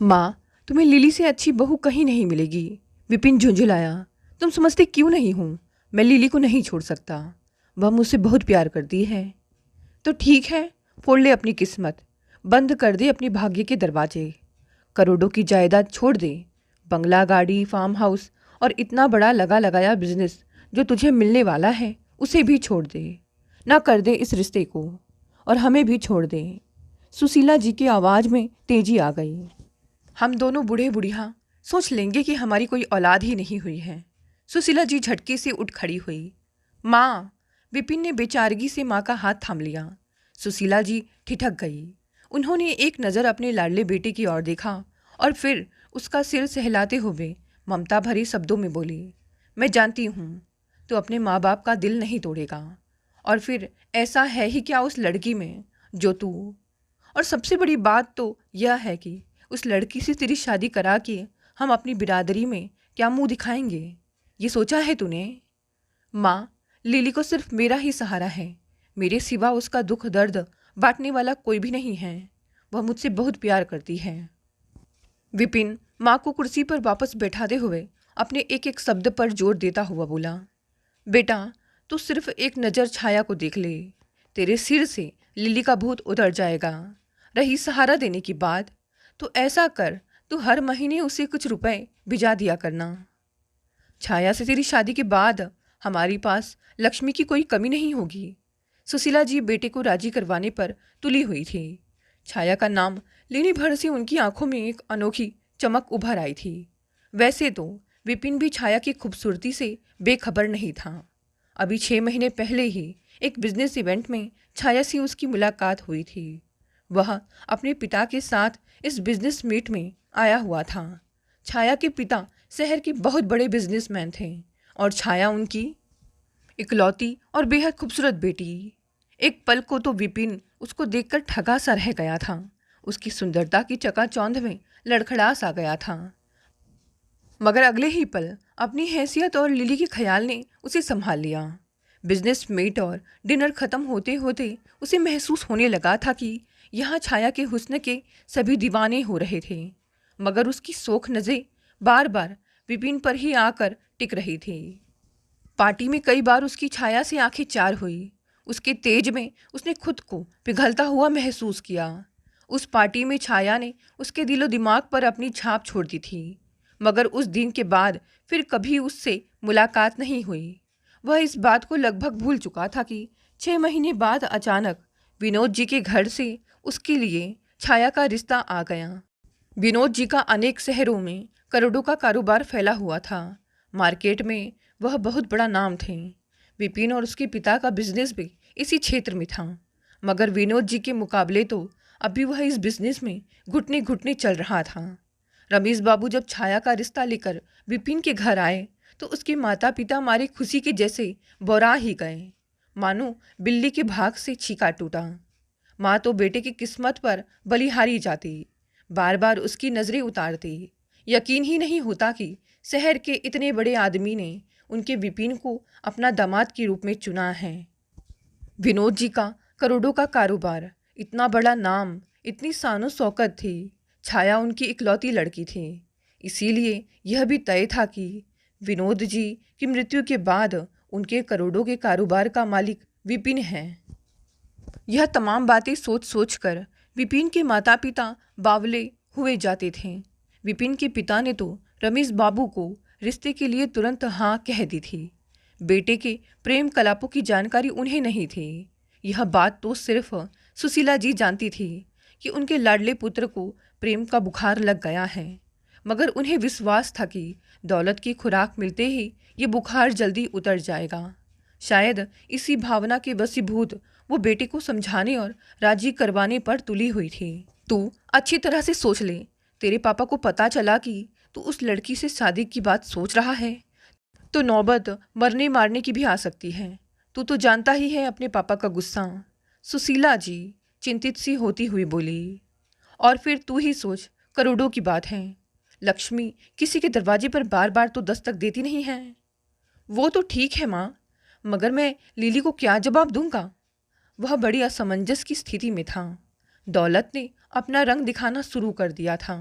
माँ, तुम्हें लिली से अच्छी बहू कहीं नहीं मिलेगी। विपिन झुंझुलाया। तुम समझते क्यों नहीं हूँ? मैं लिली को नहीं छोड़ सकता। वह मुझसे बहुत प्यार करती है। तो ठीक है, फोड़ ले अपनी किस्मत। बंद कर दे अपने भाग्य के दरवाजे। करोड़ों की जायदाद छोड़ दे। बंगला, गाड़ी, फार्म हाउस और इतना बड़ा लगा लगाया बिजनेस जो तुझे मिलने वाला है, उसे भी छोड़ दे। ना कर दे इस रिश्ते को, और हमें भी छोड़ दे। सुशीला जी की आवाज़ में तेजी आ गई। हम दोनों बूढ़े बुढ़िया सोच लेंगे कि हमारी कोई औलाद ही नहीं हुई है। सुशीला जी झटके से उठ खड़ी हुई। माँ! विपिन ने बेचारगी से माँ का हाथ थाम लिया। सुशीला जी ठिठक गई। उन्होंने एक नज़र अपने लाडले बेटे की ओर देखा और फिर उसका सिर सहलाते हुए ममता भरे शब्दों में बोली, मैं जानती हूँ तो अपने माँ बाप का दिल नहीं तोड़ेगा। और फिर ऐसा है ही क्या उस लड़की में जो तू। और सबसे बड़ी बात तो यह है कि उस लड़की से तेरी शादी करा के हम अपनी बिरादरी में क्या मुंह दिखाएंगे? ये सोचा है तूने? माँ, लिली को सिर्फ मेरा ही सहारा है। मेरे सिवा उसका दुख दर्द बांटने वाला कोई भी नहीं है। वह मुझसे बहुत प्यार करती है। विपिन माँ को कुर्सी पर वापस बैठाते हुए अपने एक एक शब्द पर जोर देता हुआ बोला, बेटा, तू सिर्फ एक नज़र छाया को देख ले। तेरे सिर से लिली का भूत उतर जाएगा। रही सहारा देने की बात, तो ऐसा कर, तू हर महीने उसे कुछ रुपए भिजा दिया करना। छाया से तेरी शादी के बाद हमारे पास लक्ष्मी की कोई कमी नहीं होगी। सुशीला जी बेटे को राजी करवाने पर तुली हुई थी। छाया का नाम लेने भर से उनकी आंखों में एक अनोखी चमक उभर आई थी। वैसे तो विपिन भी छाया की खूबसूरती से बेखबर नहीं था। अभी 6 महीने पहले ही एक बिजनेस इवेंट में छाया से उसकी मुलाकात हुई थी। वह अपने पिता के साथ इस बिजनेस मीट में आया हुआ था। छाया के पिता शहर के बहुत बड़े बिजनेसमैन थे और छाया उनकी इकलौती और बेहद खूबसूरत बेटी। एक पल को तो विपिन उसको देखकर ठगा सा रह गया था। उसकी सुंदरता की चकाचौंध में लड़खड़ा सा गया था। मगर अगले ही पल अपनी हैसियत और लिली के ख्याल ने उसे संभाल लिया। बिजनेस मीट और डिनर खत्म होते होते उसे महसूस होने लगा था कि यहाँ छाया के हुस्न के सभी दीवाने हो रहे थे, मगर उसकी शौख नज़रें बार बार विपिन पर ही आकर टिक रही थी। पार्टी में कई बार उसकी छाया से आंखें चार हुई। उसके तेज में उसने खुद को पिघलता हुआ महसूस किया। उस पार्टी में छाया ने उसके दिलो दिमाग पर अपनी छाप छोड़ दी थी, मगर उस दिन के बाद फिर कभी उससे मुलाकात नहीं हुई। वह इस बात को लगभग भूल चुका था कि 6 महीने बाद अचानक विनोद जी के घर से उसके लिए छाया का रिश्ता आ गया। विनोद जी का अनेक शहरों में करोड़ों का कारोबार फैला हुआ था। मार्केट में वह बहुत बड़ा नाम थे। विपिन और उसके पिता का बिजनेस भी इसी क्षेत्र में था, मगर विनोद जी के मुकाबले तो अभी वह इस बिजनेस में घुटने घुटने चल रहा था। रमेश बाबू जब छाया का रिश्ता लेकर विपिन के घर आए तो उसके माता पिता मारे खुशी के जैसे बौरा ही गए, मानो बिल्ली के भाग से छीका टूटा। माँ तो बेटे की किस्मत पर बलिहारी जाती, बार बार उसकी नज़रें उतारती। यकीन ही नहीं होता कि शहर के इतने बड़े आदमी ने उनके विपिन को अपना दामाद के रूप में चुना है। विनोद जी का करोड़ों का कारोबार, इतना बड़ा नाम, इतनी शानो शौकत थी। छाया उनकी इकलौती लड़की थी, इसीलिए यह भी तय था कि विनोद जी की मृत्यु के बाद उनके करोड़ों के कारोबार का मालिक विपिन है। यह तमाम बातें सोच सोच कर विपिन के माता पिता बावले हुए जाते थे। विपिन के पिता ने तो रमेश बाबू को रिश्ते के लिए तुरंत हाँ कह दी थी। बेटे के प्रेम कलापों की जानकारी उन्हें नहीं थी। यह बात तो सिर्फ सुशीला जी जानती थी कि उनके लाडले पुत्र को प्रेम का बुखार लग गया है, मगर उन्हें विश्वास था कि दौलत की खुराक मिलते ही ये बुखार जल्दी उतर जाएगा। शायद इसी भावना के वशीभूत वो बेटे को समझाने और राजी करवाने पर तुली हुई थी। तू अच्छी तरह से सोच ले, तेरे पापा को पता चला कि तू उस लड़की से शादी की बात सोच रहा है तो नौबत मरने मारने की भी आ सकती है। तू तो जानता ही है अपने पापा का गुस्सा। सुशीला जी चिंतित सी होती हुई बोली। और फिर तू ही सोच, करोड़ों की बात है। लक्ष्मी किसी के दरवाजे पर बार बार तो दस्तक देती नहीं है। वो तो ठीक है माँ, मगर मैं लिली को क्या जवाब दूंगा? वह बड़ी असमंजस की स्थिति में था। दौलत ने अपना रंग दिखाना शुरू कर दिया था।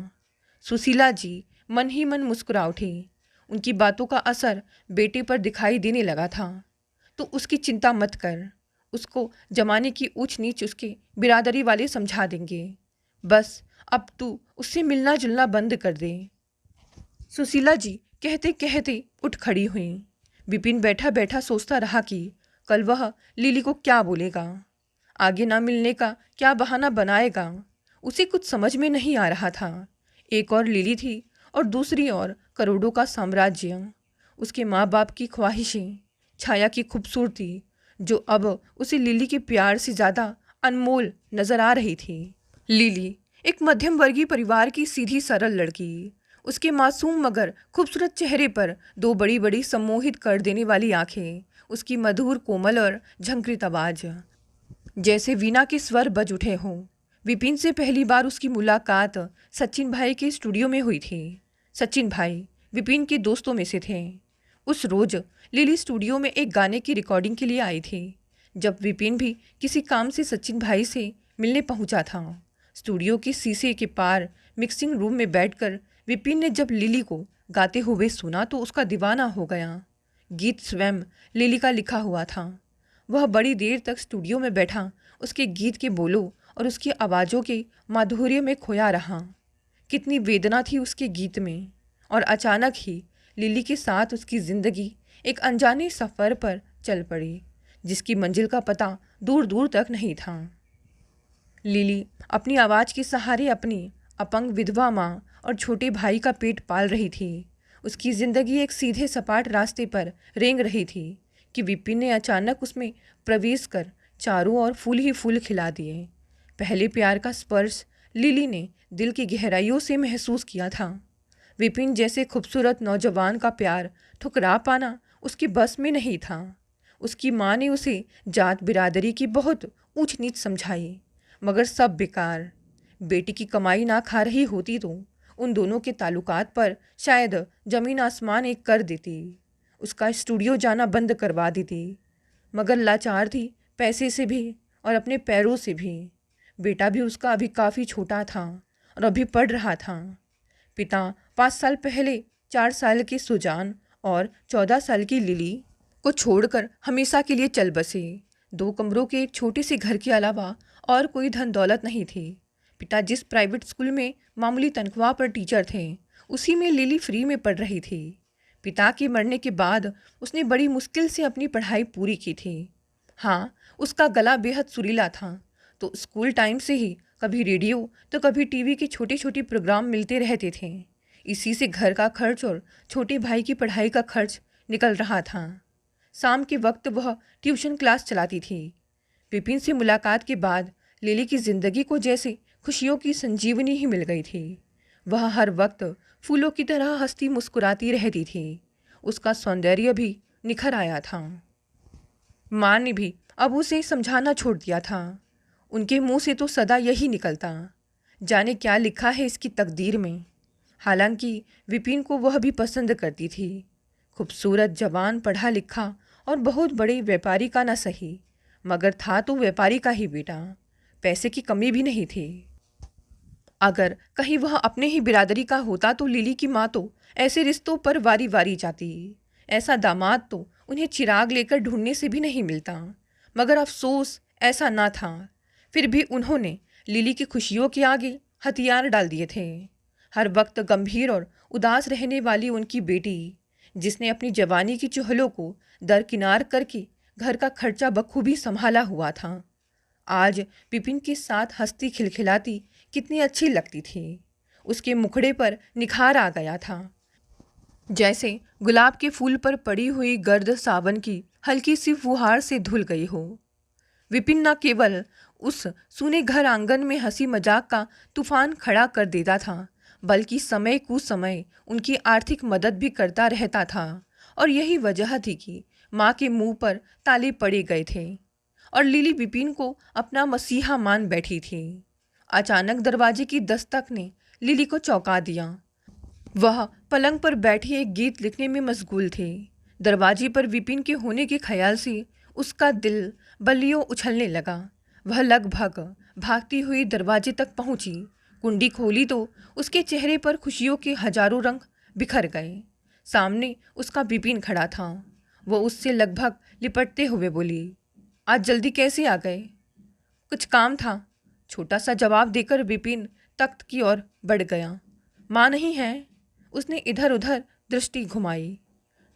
सुशीला जी मन ही मन मुस्कुरा उठी। उनकी बातों का असर बेटे पर दिखाई देने लगा था। तो उसकी चिंता मत कर, उसको जमाने की ऊंच नीच उसके बिरादरी वाले समझा देंगे। बस अब तू उससे मिलना जुलना बंद कर दे। सुशीला जी कहते कहते उठ खड़ी हुई। विपिन बैठा बैठा सोचता रहा कि कल वह लिली को क्या बोलेगा, आगे ना मिलने का क्या बहाना बनाएगा। उसे कुछ समझ में नहीं आ रहा था। एक और लिली थी और दूसरी ओर करोड़ों का साम्राज्य, उसके माँ बाप की ख्वाहिशें, छाया की खूबसूरती, जो अब उसे लिली के प्यार से ज़्यादा अनमोल नजर आ रही थी। लिली एक मध्यम वर्गीय परिवार की सीधी सरल लड़की, उसके मासूम मगर खूबसूरत चेहरे पर दो बड़ी बड़ी सम्मोहित कर देने वाली आंखें, उसकी मधुर कोमल और झंकृत आवाज, जैसे वीणा के स्वर बज उठे हों। विपिन से पहली बार उसकी मुलाकात सचिन भाई के स्टूडियो में हुई थी। सचिन भाई विपिन के दोस्तों में से थे। उस रोज लिली स्टूडियो में एक गाने की रिकॉर्डिंग के लिए आई थी। जब विपिन भी किसी काम से सचिन भाई से मिलने पहुंचा था, स्टूडियो के शीशे के पार मिक्सिंग रूम में बैठकर विपिन ने जब लिली को गाते हुए सुना तो उसका दीवाना हो गया। गीत स्वयं लिली का लिखा हुआ था। वह बड़ी देर तक स्टूडियो में बैठा उसके गीत के बोलों और उसकी आवाज़ों के माधुर्य में खोया रहा। कितनी वेदना थी उसके गीत में। और अचानक ही लिली के साथ उसकी ज़िंदगी एक अनजाने सफ़र पर चल पड़ी, जिसकी मंजिल का पता दूर दूर तक नहीं था। लिली अपनी आवाज़ के सहारे अपनी अपंग विधवा माँ और छोटे भाई का पेट पाल रही थी। उसकी ज़िंदगी एक सीधे सपाट रास्ते पर रेंग रही थी कि विपिन ने अचानक उसमें प्रवेश कर चारों ओर फूल ही फूल खिला दिए। पहले प्यार का स्पर्श लिली ने दिल की गहराइयों से महसूस किया था। विपिन जैसे खूबसूरत नौजवान का प्यार ठुकरा पाना उसकी बस में नहीं था। उसकी माँ ने उसे जात बिरादरी की बहुत ऊंच नीच समझाई, मगर सब बेकार। बेटी की कमाई ना खा रही होती तो उन दोनों के ताल्लुकात पर शायद जमीन आसमान एक कर देती, उसका स्टूडियो जाना बंद करवा देती। मगर लाचार थी पैसे से भी और अपने पैरों से भी। बेटा भी उसका अभी काफ़ी छोटा था और अभी पढ़ रहा था। पिता 5 साल पहले 4 साल की सुजान और 14 साल की लिली को छोड़कर हमेशा के लिए चल बसे। 2 कमरों के एक छोटे से घर के अलावा और कोई धन दौलत नहीं थी। पिता जिस प्राइवेट स्कूल में मामूली तनख्वाह पर टीचर थे, उसी में लिली फ्री में पढ़ रही थी। पिता के मरने के बाद उसने बड़ी मुश्किल से अपनी पढ़ाई पूरी की थी। हाँ, उसका गला बेहद सुरीला था, तो स्कूल टाइम से ही कभी रेडियो तो कभी टीवी के छोटे छोटे प्रोग्राम मिलते रहते थे। इसी से घर का खर्च और छोटे भाई की पढ़ाई का खर्च निकल रहा था। शाम के वक्त वह ट्यूशन क्लास चलाती थी। विपिन से मुलाकात के बाद लिली की ज़िंदगी को जैसे खुशियों की संजीवनी ही मिल गई थी। वह हर वक्त फूलों की तरह हंसती मुस्कुराती रहती थी। उसका सौंदर्य भी निखर आया था। माँ ने भी अब उसे समझाना छोड़ दिया था। उनके मुंह से तो सदा यही निकलता, जाने क्या लिखा है इसकी तकदीर में। हालांकि विपिन को वह भी पसंद करती थी। खूबसूरत, जवान, पढ़ा लिखा और बहुत बड़े व्यापारी का न सही, मगर था तो व्यापारी का ही बेटा। पैसे की कमी भी नहीं थी। अगर कहीं वह अपने ही बिरादरी का होता तो लिली की माँ तो ऐसे रिश्तों पर वारी वारी जाती। ऐसा दामाद तो उन्हें चिराग लेकर ढूंढने से भी नहीं मिलता। मगर अफसोस ऐसा ना था। फिर भी उन्होंने लिली की खुशियों के आगे हथियार डाल दिए थे। हर वक्त गंभीर और उदास रहने वाली उनकी बेटी, जिसने अपनी जवानी की चुहलों को दरकिनार करके घर का खर्चा बखूबी संभाला हुआ था, आज विपिन के साथ हंसती खिलखिलाती कितनी अच्छी लगती थी। उसके मुखड़े पर निखार आ गया था, जैसे गुलाब के फूल पर पड़ी हुई गर्द सावन की हल्की सी फुहार से धुल गई हो। विपिन न केवल उस सूने घर आंगन में हंसी मजाक का तूफान खड़ा कर देता था, बल्कि समय कुसमय उनकी आर्थिक मदद भी करता रहता था। और यही वजह थी कि माँ के मुंह पर ताले पड़े गए थे और लिली विपिन को अपना मसीहा मान बैठी थी। अचानक दरवाजे की दस्तक ने लिली को चौंका दिया। वह पलंग पर बैठी एक गीत लिखने में मशगूल थी। दरवाजे पर विपिन के होने के ख्याल से उसका दिल बल्लियों उछलने लगा। वह लगभग भागती हुई दरवाजे तक पहुंची कुंडी खोली तो उसके चेहरे पर खुशियों के हजारों रंग बिखर गए। सामने उसका विपिन खड़ा था। वो उससे लगभग लिपटते हुए बोली, आज जल्दी कैसे आ गए? कुछ काम था, छोटा सा जवाब देकर विपिन तख्त की ओर बढ़ गया। माँ नहीं है? उसने इधर उधर दृष्टि घुमाई।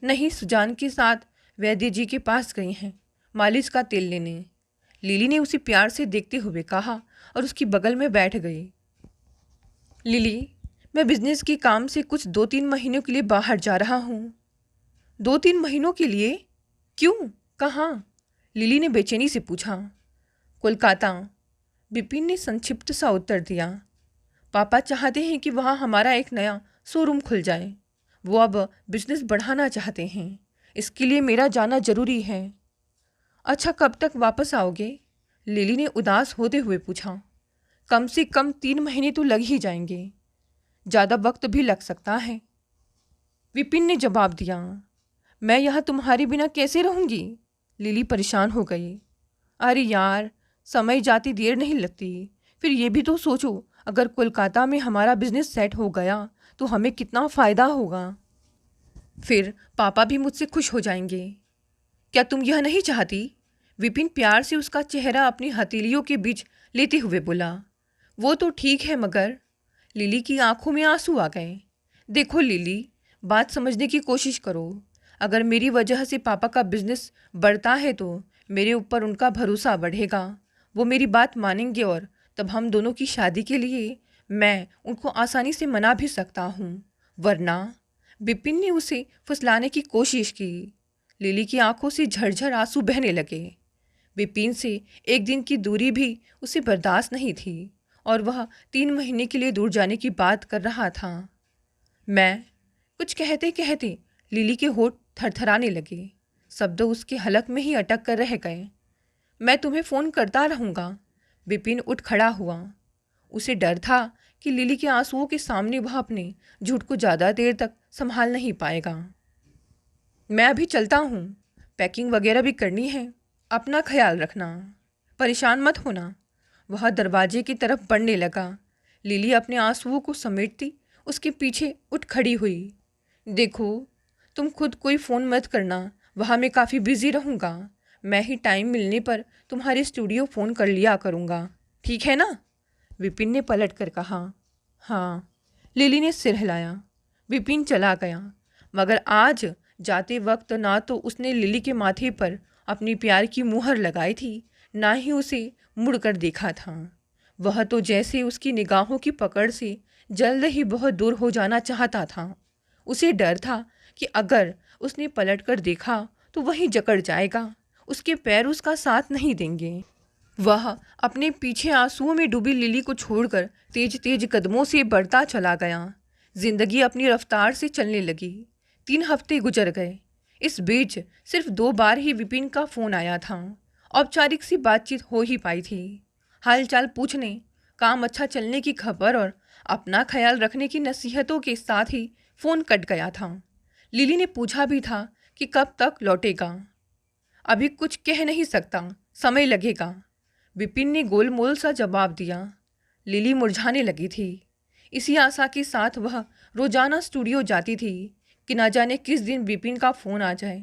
नहीं, सुजान के साथ वैद्य जी के पास गई हैं मालिश का तेल लेने। लिली ने उसे प्यार से देखते हुए कहा और उसकी बगल में बैठ गई। लिली, मैं बिजनेस के काम से कुछ 2-3 महीनों के लिए बाहर जा रहा हूँ। 2-3 महीनों के लिए? क्यों? कहाँ? लिली ने बेचैनी से पूछा। कोलकाता, विपिन ने संक्षिप्त सा उत्तर दिया। पापा चाहते हैं कि वहाँ हमारा एक नया शोरूम खुल जाए। वो अब बिजनेस बढ़ाना चाहते हैं, इसके लिए मेरा जाना जरूरी है। अच्छा, कब तक वापस आओगे? लिली ने उदास होते हुए पूछा। कम से कम 3 महीने तो लग ही जाएंगे, ज़्यादा वक्त भी लग सकता है, विपिन ने जवाब दिया। मैं यहाँ तुम्हारे बिना कैसे रहूँगी? लिली परेशान हो गई। अरे यार, समय जाती देर नहीं लगती। फिर ये भी तो सोचो, अगर कोलकाता में हमारा बिजनेस सेट हो गया तो हमें कितना फ़ायदा होगा। फिर पापा भी मुझसे खुश हो जाएंगे। क्या तुम यह नहीं चाहती? विपिन प्यार से उसका चेहरा अपनी हथेलियों के बीच लेते हुए बोला। वो तो ठीक है, मगर लिली की आंखों में आंसू आ गए। देखो लिली, बात समझने की कोशिश करो। अगर मेरी वजह से पापा का बिजनेस बढ़ता है तो मेरे ऊपर उनका भरोसा बढ़ेगा। वो मेरी बात मानेंगे और तब हम दोनों की शादी के लिए मैं उनको आसानी से मना भी सकता हूँ। वरना, विपिन ने उसे फुसलाने की कोशिश की। लिली की आंखों से झरझर आंसू बहने लगे। विपिन से एक दिन की दूरी भी उसे बर्दाश्त नहीं थी और वह 3 महीने के लिए दूर जाने की बात कर रहा था। मैं कुछ कहते कहते लिली के होठ थरथराने लगे। शब्द उसके हलक में ही अटक कर रह गए। मैं तुम्हें फ़ोन करता रहूँगा। विपिन उठ खड़ा हुआ। उसे डर था कि लिली के आंसुओं के सामने वह अपने झूठ को ज़्यादा देर तक संभाल नहीं पाएगा। मैं अभी चलता हूँ, पैकिंग वगैरह भी करनी है। अपना ख्याल रखना, परेशान मत होना। वह दरवाजे की तरफ बढ़ने लगा। लिली अपने आंसुओं को समेटती उसके पीछे उठ खड़ी हुई। देखो, तुम खुद कोई फ़ोन मत करना, वहाँ मैं काफ़ी बिजी रहूँगा। मैं ही टाइम मिलने पर तुम्हारे स्टूडियो फ़ोन कर लिया करूँगा, ठीक है ना? विपिन ने पलट कर कहा। हाँ, लिली ने सिर हिलाया। विपिन चला गया, मगर आज जाते वक्त ना तो उसने लिली के माथे पर अपनी प्यार की मुहर लगाई थी, ना ही उसे मुड़कर देखा था। वह तो जैसे उसकी निगाहों की पकड़ से जल्द ही बहुत दूर हो जाना चाहता था। उसे डर था कि अगर उसने पलटकर देखा तो वहीं जकड़ जाएगा, उसके पैर उसका साथ नहीं देंगे। वह अपने पीछे आंसुओं में डूबी लिली को छोड़कर तेज तेज कदमों से बढ़ता चला गया। जिंदगी अपनी रफ्तार से चलने लगी। 3 हफ्ते गुजर गए। इस बीच सिर्फ 2 बार ही विपिन का फ़ोन आया था। औपचारिक सी बातचीत हो ही पाई थी। हालचाल पूछने, काम अच्छा चलने की खबर और अपना ख्याल रखने की नसीहतों के साथ ही फ़ोन कट गया था। लिली ने पूछा भी था कि कब तक लौटेगा। अभी कुछ कह नहीं सकता, समय लगेगा, विपिन ने गोलमोल सा जवाब दिया। लिली मुरझाने लगी थी। इसी आशा के साथ वह रोजाना स्टूडियो जाती थी कि ना जाने किस दिन विपिन का फ़ोन आ जाए।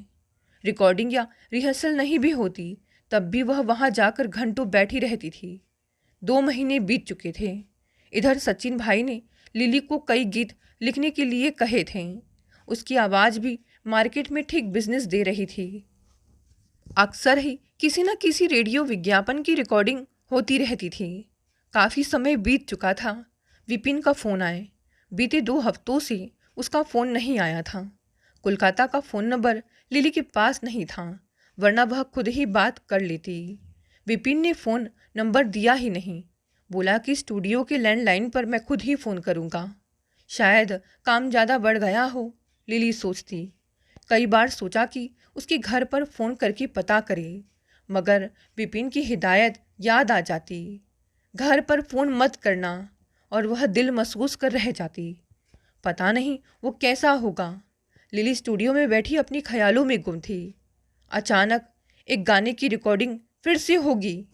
रिकॉर्डिंग या रिहर्सल नहीं भी होती, तब भी वह वहाँ जाकर घंटों बैठी रहती थी। 2 महीने बीत चुके थे। इधर सचिन भाई ने लिली को कई गीत लिखने के लिए कहे थे। उसकी आवाज़ भी मार्केट में ठीक बिजनेस दे रही थी। अक्सर ही किसी न किसी रेडियो विज्ञापन की रिकॉर्डिंग होती रहती थी। काफ़ी समय बीत चुका था, विपिन का फ़ोन आए। बीते 2 हफ्तों से उसका फ़ोन नहीं आया था। कोलकाता का फ़ोन नंबर लिली के पास नहीं था, वरना वह खुद ही बात कर लेती। विपिन ने फ़ोन नंबर दिया ही नहीं, बोला कि स्टूडियो के लैंडलाइन पर मैं खुद ही फ़ोन करूँगा। शायद काम ज़्यादा बढ़ गया हो, लिली सोचती। कई बार सोचा कि उसके घर पर फ़ोन करके पता करे, मगर विपिन की हिदायत याद आ जाती। घर पर फ़ोन मत करना, और वह दिल महसूस कर रह जाती। पता नहीं वो कैसा होगा। लिली स्टूडियो में बैठी अपनी ख्यालों में गुम थी। अचानक एक गाने की रिकॉर्डिंग फिर से होगी।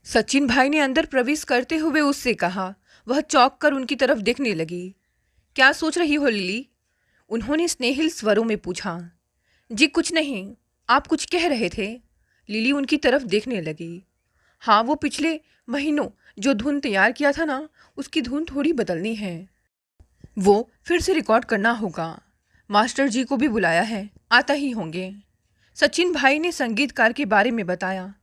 सचिन भाई ने अंदर प्रवेश करते हुए उससे कहा, वह चौंक कर उनकी तरफ देखने लगी। क्या सोच रही हो लिली? उन्होंने स्नेहिल स्वरों में पूछा। जी कुछ नहीं, आप कुछ कह रहे थे। लिली उनकी तरफ देखने लगी। हाँ, वो पिछले महीनों जो धुन तैयार किया था ना, उसकी धुन थोड़ी बदलनी है। वो फिर से रिकॉर्ड करना होगा। मास्टर जी को भी बुलाया है, आता ही होंगे। सचिन भाई ने संगीतकार के बारे में बताया।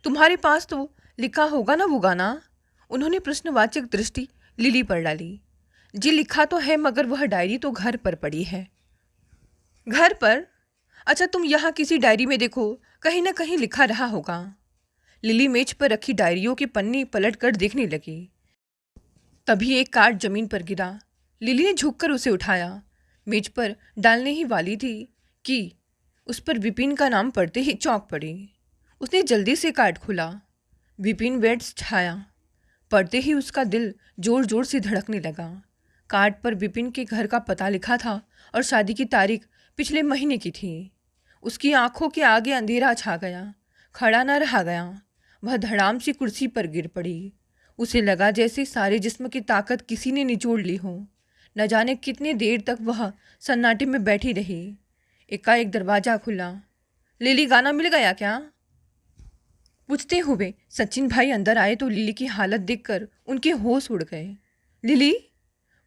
तुम्हारे पास तो लिखा होगा ना वो गाना? उन्होंने प्रश्नवाचक दृष्टि लिली पर डाली। जी लिखा तो है, मगर वह डायरी तो घर पर पड़ी है। घर पर? अच्छा, तुम यहाँ किसी डायरी में देखो, कहीं ना कहीं लिखा रहा होगा। लिली मेज पर रखी डायरियों के पन्ने पलट कर देखने लगी। तभी एक कार्ड जमीन पर गिरा। लिली ने झुककर उसे उठाया। मेज पर डालने ही वाली थी कि उस पर विपिन का नाम पढ़ते ही चौंक पड़ी। उसने जल्दी से कार्ड खोला। विपिन वेड्स छाया। पढ़ते ही उसका दिल जोर जोर से धड़कने लगा। कार्ड पर विपिन के घर का पता लिखा था और शादी की तारीख पिछले महीने की थी। उसकी आंखों के आगे अंधेरा छा गया। खड़ा न रहा गया। वह धड़ाम से कुर्सी पर गिर पड़ी। उसे लगा जैसे सारे जिस्म की ताकत किसी ने निचोड़ ली हो। न जाने कितने देर तक वह सन्नाटे में बैठी रही। एकाएक दरवाजा खुला। लिली, गाना मिल गया क्या? पूछते हुए सचिन भाई अंदर आए तो लिली की हालत देखकर उनके होश उड़ गए। लिली?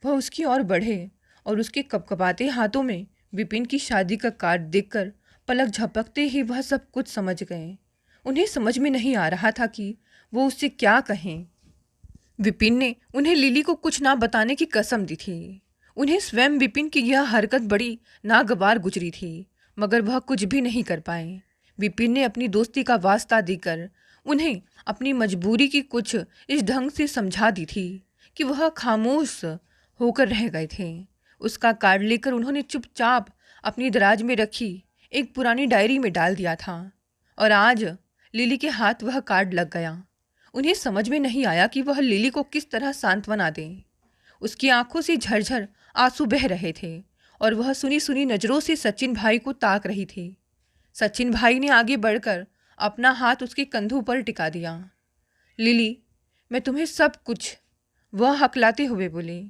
वह उसकी ओर बढ़े और उसके कपकपाते हाथों में विपिन की शादी का कार्ड देखकर पलक झपकते ही वह सब कुछ समझ गए। उन्हें समझ में नहीं आ रहा था कि वो उससे क्या कहें। विपिन ने उन्हें लिली को कुछ ना बताने की कसम दी थी। उन्हें स्वयं विपिन की यह हरकत बड़ी नागवार गुजरी थी, मगर वह कुछ भी नहीं कर पाए। विपिन ने अपनी दोस्ती का वास्ता देकर उन्हें अपनी मजबूरी की कुछ इस ढंग से समझा दी थी कि वह खामोश होकर रह गए थे। उसका कार्ड लेकर उन्होंने चुपचाप अपनी दराज में रखी एक पुरानी डायरी में डाल दिया था और आज लिली के हाथ वह कार्ड लग गया। उन्हें समझ में नहीं आया कि वह लिली को किस तरह सांत्वना दें। उसकी आंखों से झरझर आंसू बह रहे थे और वह सुनी सुनी नज़रों से सचिन भाई को ताक रही थी। सचिन भाई ने आगे बढ़कर अपना हाथ उसके कंधों पर टिका दिया। लिली, मैं तुम्हें सब कुछ, वह हकलाते हुए बोले।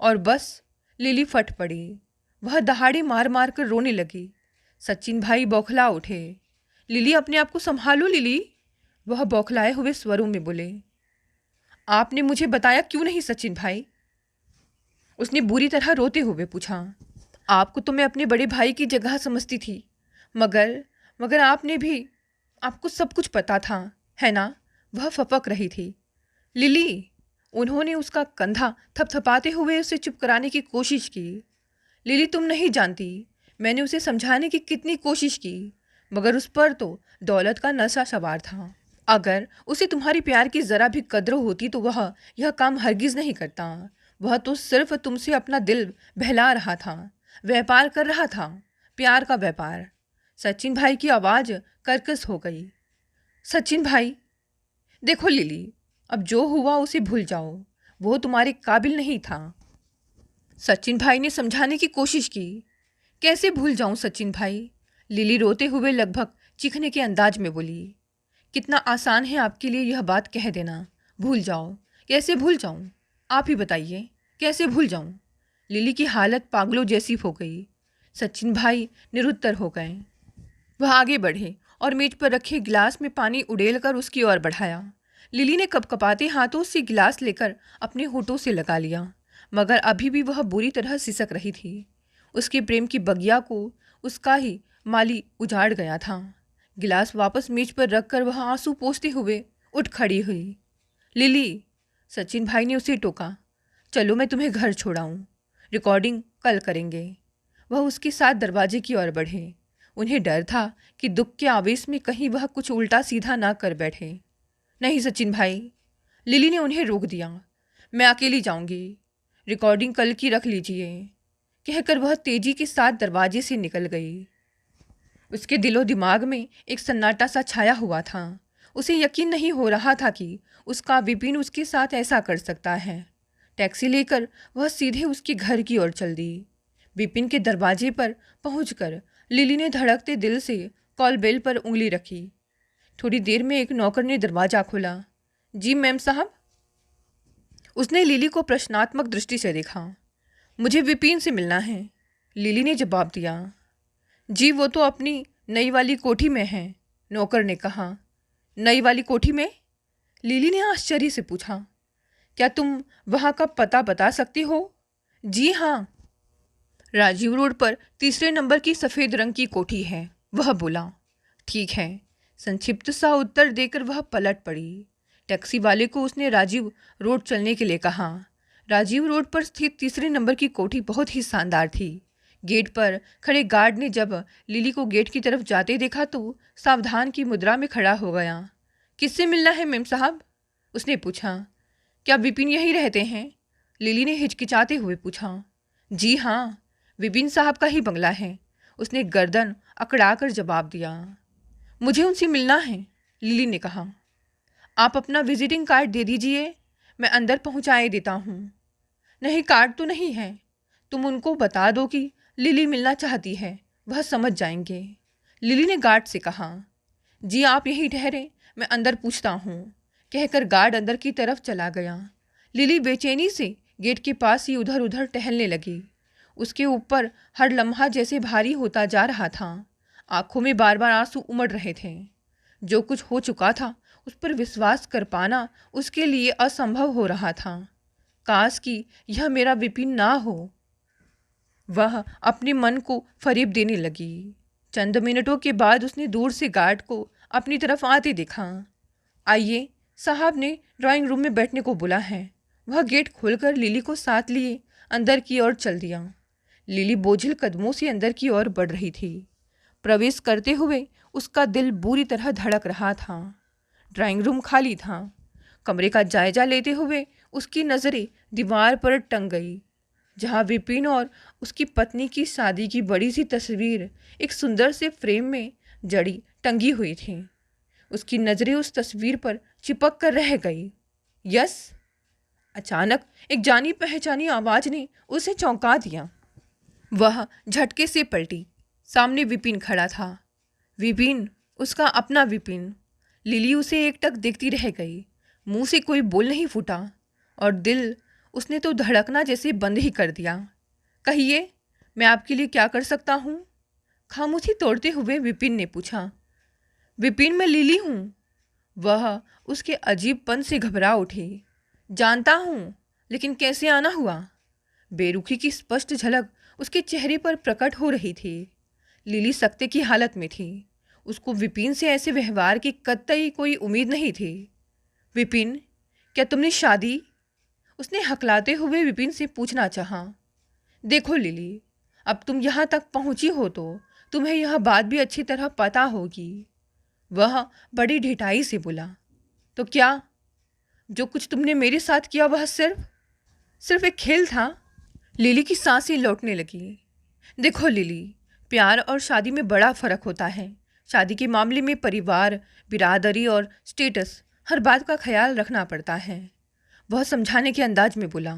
और बस लिली फट पड़ी। वह दहाड़े मार मार कर रोने लगी। सचिन भाई बौखला उठे। लिली, अपने आप को संभालो लिली, वह बौखलाए हुए स्वरों में बोले। आपने मुझे बताया क्यों नहीं सचिन भाई? उसने बुरी तरह रोते हुए पूछा। आपको तो मैं अपने बड़े भाई की जगह समझती थी, मगर मगर आपने भी, आपको सब कुछ पता था, है ना? वह फपक रही थी। लिली, उन्होंने उसका कंधा थपथपाते हुए उसे चुप कराने की कोशिश की। लिली, तुम नहीं जानती, मैंने उसे समझाने की कितनी कोशिश की, मगर उस पर तो दौलत का नशा सवार था। अगर उसे तुम्हारी प्यार की ज़रा भी कद्र होती तो वह यह काम हरगिज़ नहीं करता। वह तो सिर्फ तुमसे अपना दिल बहला रहा था, व्यापार कर रहा था, प्यार का व्यापार। सचिन भाई की आवाज़ कर्कश हो गई। सचिन भाई, देखो लिली, अब जो हुआ उसे भूल जाओ, वो तुम्हारे काबिल नहीं था। सचिन भाई ने समझाने की कोशिश की। कैसे भूल जाऊं सचिन भाई? लिली रोते हुए लगभग चीखने के अंदाज में बोली। कितना आसान है आपके लिए यह बात कह देना, भूल जाओ। कैसे भूल जाऊं? आप ही बताइए, कैसे भूल जाऊं? लिली की हालत पागलों जैसी हो गई। सचिन भाई निरुत्तर हो गए। वह आगे बढ़े और मेज पर रखे गिलास में पानी उड़ेलकर उसकी ओर बढ़ाया। लिली ने कपकपाते हाथों से गिलास लेकर अपने होठों से लगा लिया, मगर अभी भी वह बुरी तरह सिसक रही थी। उसके प्रेम की बगिया को उसका ही माली उजाड़ गया था। गिलास वापस मेज पर रखकर वह आंसू पोंछते हुए उठ खड़ी हुई। लिली, सचिन भाई ने उसे टोका। चलो मैं तुम्हें घर छोड़ाऊं, रिकॉर्डिंग कल करेंगे। वह उसके साथ दरवाजे की ओर बढ़े। उन्हें डर था कि दुख के आवेश में कहीं वह कुछ उल्टा सीधा ना कर बैठे। नहीं सचिन भाई, लिली ने उन्हें रोक दिया। मैं अकेली जाऊंगी, रिकॉर्डिंग कल की रख लीजिए, कहकर वह तेजी के साथ दरवाजे से निकल गई। उसके दिलो दिमाग में एक सन्नाटा सा छाया हुआ था। उसे यकीन नहीं हो रहा था कि उसका विपिन उसके साथ ऐसा कर सकता है। टैक्सी लेकर वह सीधे उसके घर की ओर चल दी। विपिन के दरवाजे पर पहुंचकर लिली ने धड़कते दिल से कॉल बेल पर उंगली रखी। थोड़ी देर में एक नौकर ने दरवाज़ा खोला। जी मैम साहब। उसने लिली को प्रश्नात्मक दृष्टि से देखा। मुझे विपिन से मिलना है, लिली ने जवाब दिया। जी वो तो अपनी नई वाली कोठी में है, नौकर ने कहा। नई वाली कोठी में? लिली ने आश्चर्य से पूछा। क्या तुम वहाँ का पता बता सकती हो? जी हाँ, राजीव रोड पर 3 नंबर की सफ़ेद रंग की कोठी है, वह बोला। ठीक है, संक्षिप्त सा उत्तर देकर वह पलट पड़ी। टैक्सी वाले को उसने राजीव रोड चलने के लिए कहा। राजीव रोड पर स्थित 3 नंबर की कोठी बहुत ही शानदार थी। गेट पर खड़े गार्ड ने जब लिली को गेट की तरफ जाते देखा तो सावधान की मुद्रा में खड़ा हो गया। किससे मिलना है मेम साहब? उसने पूछा। क्या विपिन यहीं रहते हैं? लिली ने हिचकिचाते हुए पूछा। जी हाँ, विपिन साहब का ही बंगला है, उसने गर्दन अकड़ाकर जवाब दिया। मुझे उनसे मिलना है, लिली ने कहा। आप अपना विजिटिंग कार्ड दे दीजिए, मैं अंदर पहुंचाए देता हूँ। नहीं, कार्ड तो नहीं है। तुम उनको बता दो कि लिली मिलना चाहती है, वह समझ जाएंगे, लिली ने गार्ड से कहा। जी आप यहीं ठहरे, मैं अंदर पूछता हूँ, कहकर गार्ड अंदर की तरफ चला गया। लिली बेचैनी से गेट के पास ही उधर उधर टहलने लगी। उसके ऊपर हर लम्हा जैसे भारी होता जा रहा था। आंखों में बार बार आंसू उमड़ रहे थे। जो कुछ हो चुका था उस पर विश्वास कर पाना उसके लिए असंभव हो रहा था। काश कि यह मेरा विपिन ना हो। वह अपने मन को फरेब देने लगी। चंद मिनटों के बाद उसने दूर से गार्ड को अपनी तरफ आते देखा। आइए, साहब ने ड्राइंग रूम में बैठने को बोला है। वह गेट खोलकर लिली को साथ लिए अंदर की ओर चल दिया। लिली बोझिल कदमों से अंदर की ओर बढ़ रही थी। प्रवेश करते हुए उसका दिल बुरी तरह धड़क रहा था। ड्राइंग रूम खाली था। कमरे का जायजा लेते हुए उसकी नज़रें दीवार पर टंग गई, जहाँ विपिन और उसकी पत्नी की शादी की बड़ी सी तस्वीर एक सुंदर से फ्रेम में जड़ी टंगी हुई थी। उसकी नज़रें उस तस्वीर पर चिपक कर रह गई। यस! अचानक एक जानी पहचानी आवाज़ ने उसे चौंका दिया। वह झटके से पलटी। सामने विपिन खड़ा था। विपिन, उसका अपना विपिन। लिली उसे एकटक देखती रह गई। मुंह से कोई बोल नहीं फूटा और दिल उसने तो धड़कना जैसे बंद ही कर दिया। कहिए, मैं आपके लिए क्या कर सकता हूँ? खामोशी तोड़ते हुए विपिन ने पूछा। विपिन, मैं लिली हूँ। वह उसके अजीबपन से घबरा उठी। जानता हूँ, लेकिन कैसे आना हुआ? बेरुखी की स्पष्ट झलक उसके चेहरे पर प्रकट हो रही थी। लिली सख्ते की हालत में थी। उसको विपिन से ऐसे व्यवहार की कतई कोई उम्मीद नहीं थी। विपिन, क्या तुमने शादी? उसने हकलाते हुए विपिन से पूछना चाहा। देखो लिली, अब तुम यहाँ तक पहुँची हो तो तुम्हें यह बात भी अच्छी तरह पता होगी। वह बड़ी ढिठाई से बोला। तो क्या? जो कुछ तुमने मेरे साथ किया वह सिर्फ एक खेल था? लिली की सांसें लौटने लगी। देखो लिली, प्यार और शादी में बड़ा फ़र्क होता है। शादी के मामले में परिवार, बिरादरी और स्टेटस हर बात का ख्याल रखना पड़ता है। वह समझाने के अंदाज में बोला।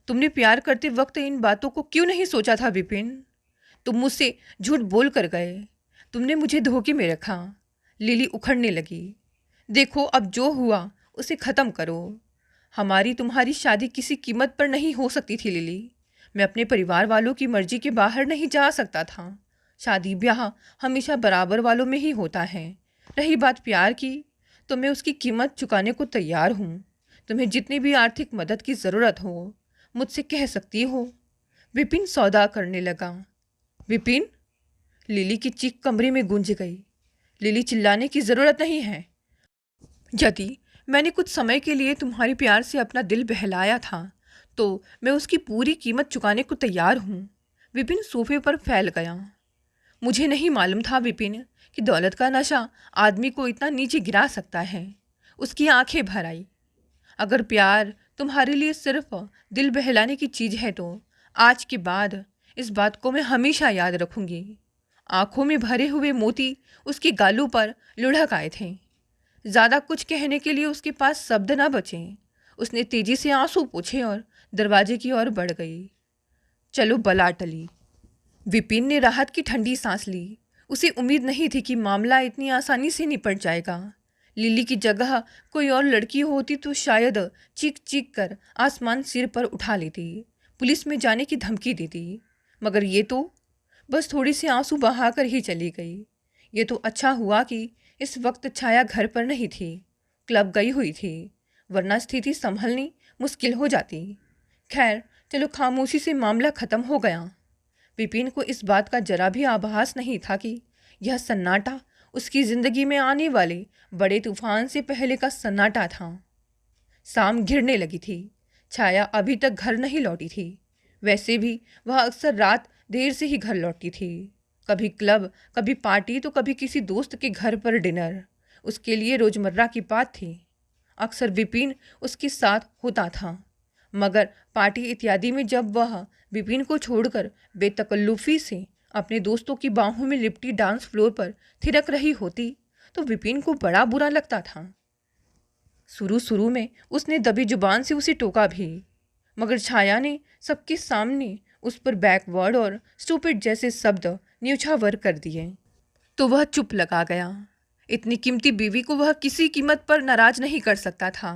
तुमने प्यार करते वक्त इन बातों को क्यों नहीं सोचा था विपिन? तुम मुझसे झूठ बोल कर गए। तुमने मुझे धोखे में रखा। लिली उखड़ने लगी। देखो, अब जो हुआ उसे ख़त्म करो। हमारी तुम्हारी शादी किसी कीमत पर नहीं हो सकती थी लिली। मैं अपने परिवार वालों की मर्जी के बाहर नहीं जा सकता था। शादी ब्याह हमेशा बराबर वालों में ही होता है। रही बात प्यार की, तो मैं उसकी कीमत चुकाने को तैयार हूँ। तुम्हें जितनी भी आर्थिक मदद की ज़रूरत हो मुझसे कह सकती हो। विपिन सौदा करने लगा। विपिन! लिली की चीख कमरे में गूंज गई। लिली, चिल्लाने की ज़रूरत नहीं है। यदि मैंने कुछ समय के लिए तुम्हारे प्यार से अपना दिल बहलाया था तो मैं उसकी पूरी कीमत चुकाने को तैयार हूँ। विपिन सोफे पर फैल गया। मुझे नहीं मालूम था विपिन कि दौलत का नशा आदमी को इतना नीचे गिरा सकता है। उसकी आंखें भर आई। अगर प्यार तुम्हारे लिए सिर्फ दिल बहलाने की चीज़ है तो आज के बाद इस बात को मैं हमेशा याद रखूँगी। आंखों में भरे हुए मोती उसके गालों पर लुढ़क आए थे। ज़्यादा कुछ कहने के लिए उसके पास शब्द न बचे। उसने तेजी से आंसू पोंछे और दरवाजे की ओर बढ़ गई। चलो, बला टली। विपिन ने राहत की ठंडी सांस ली। उसे उम्मीद नहीं थी कि मामला इतनी आसानी से निपट जाएगा, लिली की जगह कोई और लड़की होती तो शायद चीख चीख कर आसमान सिर पर उठा लेती, पुलिस में जाने की धमकी देती। मगर ये तो बस थोड़ी सी आंसू बहाकर ही चली गई। ये तो अच्छा हुआ कि इस वक्त छाया घर पर नहीं थी, क्लब गई हुई थी, वरना स्थिति संभलनी मुश्किल हो जाती। खैर चलो, खामोशी से मामला खत्म हो गया। विपिन को इस बात का जरा भी आभास नहीं था कि यह सन्नाटा उसकी जिंदगी में आने वाले बड़े तूफान से पहले का सन्नाटा था। शाम घिरने लगी थी। छाया अभी तक घर नहीं लौटी थी। वैसे भी वह अक्सर रात देर से ही घर लौटती थी। कभी क्लब, कभी पार्टी, तो कभी किसी दोस्त के घर पर डिनर। उसके लिए रोजमर्रा की बात थी। अक्सर विपिन उसके साथ होता था, मगर पार्टी इत्यादि में जब वह विपिन को छोड़कर बेतकल्लुफी से अपने दोस्तों की बाहों में लिपटी डांस फ्लोर पर थिरक रही होती तो विपिन को बड़ा बुरा लगता था। शुरू शुरू में उसने दबी जुबान से उसे टोका भी, मगर छाया ने सबके सामने उस पर बैकवर्ड और स्टूपिड जैसे शब्द न्योछावर कर दिए तो वह चुप लगा गया। इतनी कीमती बीवी को वह किसी कीमत पर नाराज नहीं कर सकता था।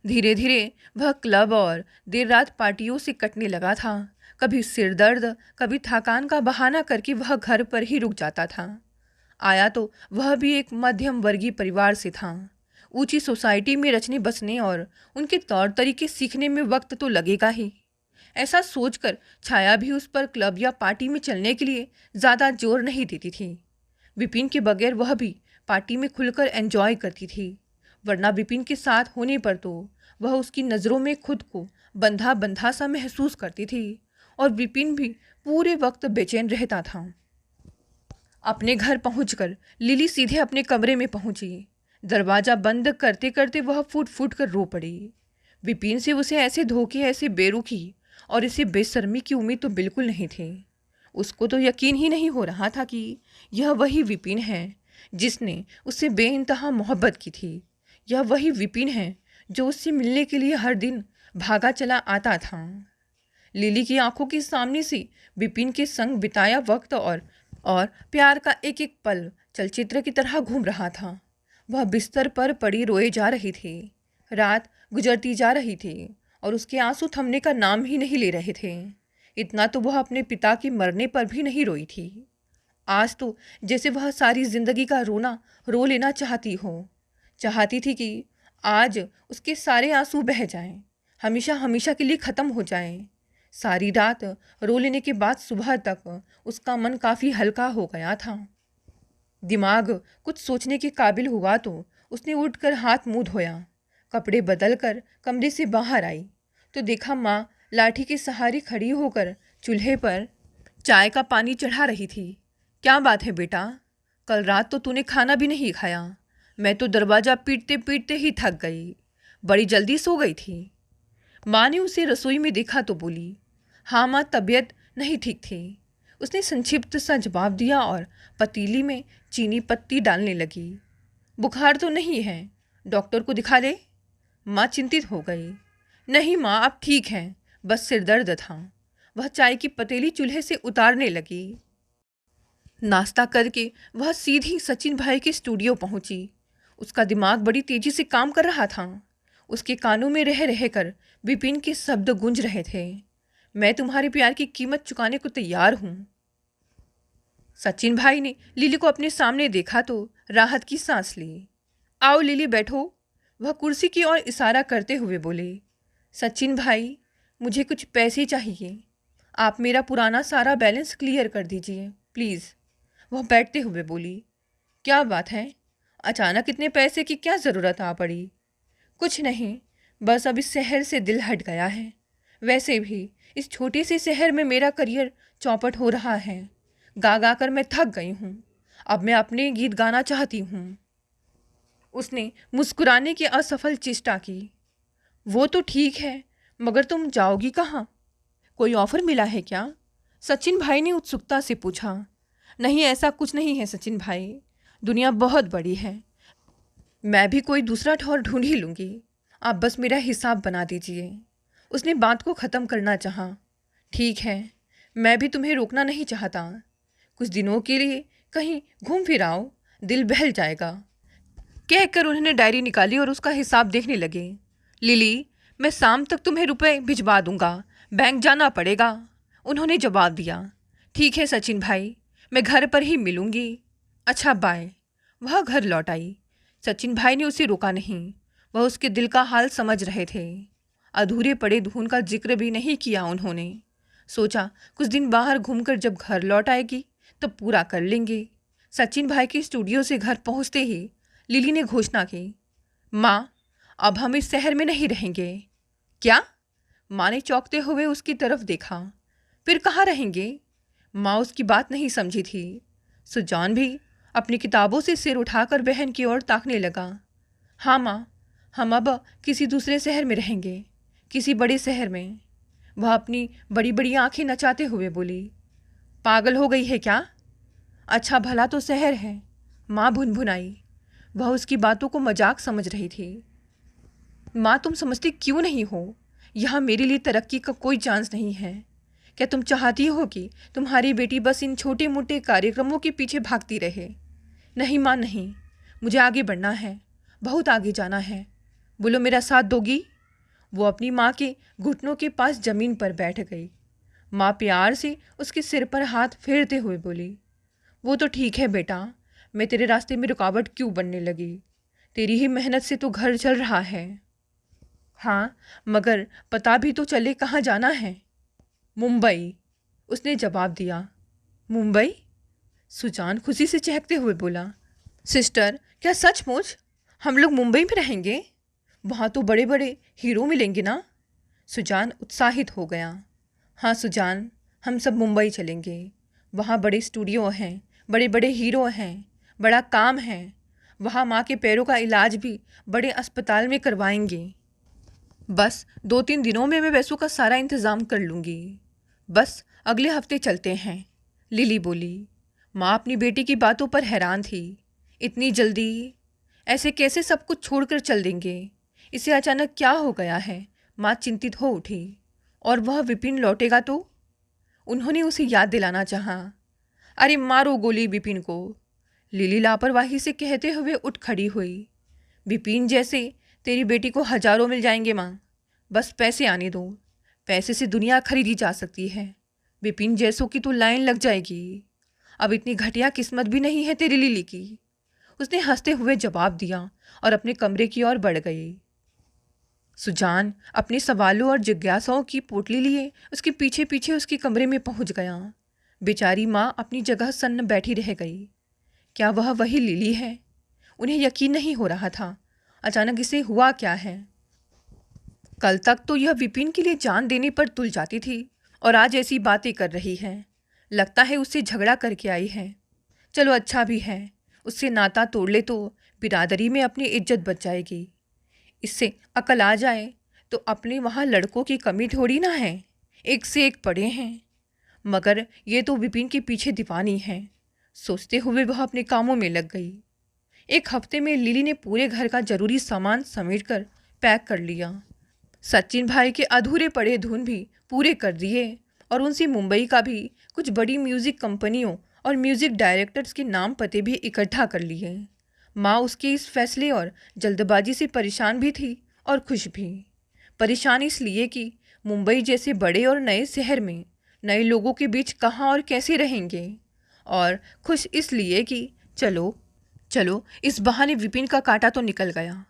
धीरे धीरे वह क्लब और देर रात पार्टियों से कटने लगा था। कभी सिर दर्द, कभी थकान का बहाना करके वह घर पर ही रुक जाता था। आया तो वह भी एक मध्यम वर्गीय परिवार से था। ऊंची सोसाइटी में रचने बसने और उनके तौर तरीके सीखने में वक्त तो लगेगा ही। ऐसा सोचकर छाया भी उस पर क्लब या पार्टी में चलने के लिए ज़्यादा जोर नहीं देती थी। विपिन के बगैर वह भी पार्टी में खुलकर एंजॉय करती थी, वरना विपिन के साथ होने पर तो वह उसकी नज़रों में खुद को बंधा बंधा सा महसूस करती थी और विपिन भी पूरे वक्त बेचैन रहता था। अपने घर पहुंचकर लिली सीधे अपने कमरे में पहुंची। दरवाज़ा बंद करते करते वह फूट फूट कर रो पड़ी। विपिन से उसे ऐसे धोखे, ऐसे बेरुखी और इसे बेशर्मी की उम्मीद तो बिल्कुल नहीं थी। उसको तो यकीन ही नहीं हो रहा था कि यह वही विपिन है जिसने उससे बेइंतहा मोहब्बत की थी। यह वही विपिन है जो उससे मिलने के लिए हर दिन भागा चला आता था। लिली की आंखों के सामने से विपिन के संग बिताया वक्त और प्यार का एक एक पल चलचित्र की तरह घूम रहा था। वह बिस्तर पर पड़ी रोए जा रही थी। रात गुजरती जा रही थी और उसके आंसू थमने का नाम ही नहीं ले रहे थे। इतना तो वह अपने पिता के मरने पर भी नहीं रोई थी। आज तो जैसे वह सारी जिंदगी का रोना रो लेना चाहती हो। चाहती थी कि आज उसके सारे आंसू बह जाएं, हमेशा हमेशा के लिए ख़त्म हो जाएं। सारी रात रो लेने के बाद सुबह तक उसका मन काफ़ी हल्का हो गया था। दिमाग कुछ सोचने के काबिल हुआ तो उसने उठकर हाथ मुंह धोया, कपड़े बदलकर कमरे से बाहर आई तो देखा माँ लाठी के सहारे खड़ी होकर चूल्हे पर चाय का पानी चढ़ा रही थी। क्या बात है बेटा, कल रात तो तूने खाना भी नहीं खाया। मैं तो दरवाज़ा पीटते पीटते ही थक गई, बड़ी जल्दी सो गई थी। माँ ने उसे रसोई में देखा तो बोली, हाँ माँ, तबीयत नहीं ठीक थी। उसने संक्षिप्त सा जवाब दिया और पतीली में चीनी पत्ती डालने लगी। बुखार तो नहीं है, डॉक्टर को दिखा दे। माँ चिंतित हो गई। नहीं माँ, अब ठीक हैं, बस सिर दर्द था। वह चाय की पतीली चूल्हे से उतारने लगी। नाश्ता करके वह सीधी सचिन भाई के स्टूडियो पहुंची। उसका दिमाग बड़ी तेजी से काम कर रहा था। उसके कानों में रह रहकर विपिन के शब्द गूंज रहे थे, मैं तुम्हारे प्यार की कीमत चुकाने को तैयार हूँ। सचिन भाई ने लिली को अपने सामने देखा तो राहत की सांस ली। आओ लिली, बैठो, वह कुर्सी की ओर इशारा करते हुए बोले। सचिन भाई, मुझे कुछ पैसे चाहिए, आप मेरा पुराना सारा बैलेंस क्लियर कर दीजिए प्लीज़। वह बैठते हुए बोली। क्या बात है, अचानक इतने पैसे की क्या ज़रूरत आ पड़ी? कुछ नहीं, बस अब इस शहर से दिल हट गया है। वैसे भी इस छोटे से शहर में मेरा करियर चौपट हो रहा है। गा गा कर मैं थक गई हूँ, अब मैं अपने गीत गाना चाहती हूँ। उसने मुस्कुराने की असफल चेष्टा की। वो तो ठीक है, मगर तुम जाओगी कहाँ? कोई ऑफर मिला है क्या? सचिन भाई ने उत्सुकता से पूछा। नहीं, ऐसा कुछ नहीं है सचिन भाई, दुनिया बहुत बड़ी है, मैं भी कोई दूसरा ठौर ढूंढ ही लूँगी, आप बस मेरा हिसाब बना दीजिए। उसने बात को ख़त्म करना चाहा। ठीक है, मैं भी तुम्हें रोकना नहीं चाहता, कुछ दिनों के लिए कहीं घूम फिर आओ, दिल बहल जाएगा। कहकर उन्होंने डायरी निकाली और उसका हिसाब देखने लगे। लिली, मैं शाम तक तुम्हें रुपए भिजवा दूंगा, बैंक जाना पड़ेगा, उन्होंने जवाब दिया। ठीक है सचिन भाई, मैं घर पर ही मिलूंगी। अच्छा बाय। वह घर लौट आई। सचिन भाई ने उसे रोका नहीं, वह उसके दिल का हाल समझ रहे थे। अधूरे पड़े धून का जिक्र भी नहीं किया उन्होंने। सोचा कुछ दिन बाहर घूमकर जब घर लौट आएगी तब पूरा कर लेंगे। सचिन भाई के स्टूडियो से घर पहुंचते ही लिली ने घोषणा की, माँ, अब हम इस शहर में नहीं रहेंगे। क्या? माँ ने चौंकते हुए उसकी तरफ देखा। फिर कहाँ रहेंगे? माँ उसकी बात नहीं समझी थी। सुजान भी अपनी किताबों से सिर उठाकर बहन की ओर ताकने लगा। हाँ माँ, हम अब किसी दूसरे शहर में रहेंगे, किसी बड़े शहर में। वह अपनी बड़ी बड़ी आंखें नचाते हुए बोली। पागल हो गई है क्या? अच्छा भला तो शहर है, माँ भुनभुनाई। वह उसकी बातों को मजाक समझ रही थी। माँ, तुम समझती क्यों नहीं हो? यहाँ मेरे लिए तरक्की का कोई चांस नहीं है। क्या तुम चाहती हो कि तुम्हारी बेटी बस इन छोटे मोटे कार्यक्रमों के पीछे भागती रहे? नहीं माँ, नहीं, मुझे आगे बढ़ना है, बहुत आगे जाना है। बोलो, मेरा साथ दोगी? वो अपनी माँ के घुटनों के पास जमीन पर बैठ गई। माँ प्यार से उसके सिर पर हाथ फेरते हुए बोली, वो तो ठीक है बेटा, मैं तेरे रास्ते में रुकावट क्यों बनने लगी? तेरी ही मेहनत से तो घर चल रहा है। हाँ, मगर पता भी तो चले कहाँ जाना है। मुंबई, उसने जवाब दिया। मुंबई? सुजान खुशी से चहकते हुए बोला। सिस्टर, क्या सचमुच हम लोग मुंबई में रहेंगे? वहाँ तो बड़े बड़े हीरो मिलेंगे ना? सुजान उत्साहित हो गया। हाँ सुजान, हम सब मुंबई चलेंगे। वहाँ बड़े स्टूडियो हैं, बड़े बड़े हीरो हैं, बड़ा काम है। वहाँ माँ के पैरों का इलाज भी बड़े अस्पताल में करवाएंगे। बस 2-3 दिनों में मैं पैसों का सारा इंतज़ाम कर लूँगी। बस अगले हफ्ते चलते हैं, लिली बोली। माँ अपनी बेटी की बातों पर हैरान थी। इतनी जल्दी? ऐसे कैसे सब कुछ छोड़कर चल देंगे? इसे अचानक क्या हो गया है? माँ चिंतित हो उठी। और वह विपिन लौटेगा तो? उन्होंने उसे याद दिलाना चाहा। अरे मारो गोली विपिन को, लिली लापरवाही से कहते हुए उठ खड़ी हुई। विपिन जैसे तेरी बेटी को हजारों मिल जाएंगे माँ, बस पैसे आने दो। पैसे से दुनिया खरीदी जा सकती है। विपिन जैसों की तो लाइन लग जाएगी। अब इतनी घटिया किस्मत भी नहीं है तेरी लिली की, उसने हंसते हुए जवाब दिया और अपने कमरे की ओर बढ़ गई। सुजान अपने सवालों और जिज्ञासाओं की पोटली लिए उसके पीछे पीछे उसके कमरे में पहुंच गया। बेचारी माँ अपनी जगह सन्न बैठी रह गई। क्या वह वही लिली है? उन्हें यकीन नहीं हो रहा था। अचानक इसे हुआ क्या है? कल तक तो यह विपिन के लिए जान देने पर तुल जाती थी और आज ऐसी बातें कर रही है। लगता है उससे झगड़ा करके आई है। चलो अच्छा भी है, उससे नाता तोड़ ले तो बिरादरी में अपनी इज्जत बच जाएगी। इससे अकल आ जाए तो अपने वहाँ लड़कों की कमी थोड़ी ना है, एक से एक पड़े हैं। मगर ये तो विपिन के पीछे दीवानी है। सोचते हुए वह अपने कामों में लग गई। एक हफ्ते में लिली ने पूरे घर का जरूरी सामान समेटकर पैक कर लिया। सचिन भाई के अधूरे पड़े धुन भी पूरे कर दिए और उनसे मुंबई का भी कुछ बड़ी म्यूज़िक कंपनियों और म्यूज़िक डायरेक्टर्स के नाम पते भी इकट्ठा कर लिए। माँ उसके इस फैसले और जल्दबाजी से परेशान भी थी और खुश भी। परेशान इसलिए कि मुंबई जैसे बड़े और नए शहर में नए लोगों के बीच कहाँ और कैसे रहेंगे, और खुश इसलिए कि चलो चलो इस बहाने विपिन का कांटा तो निकल गया।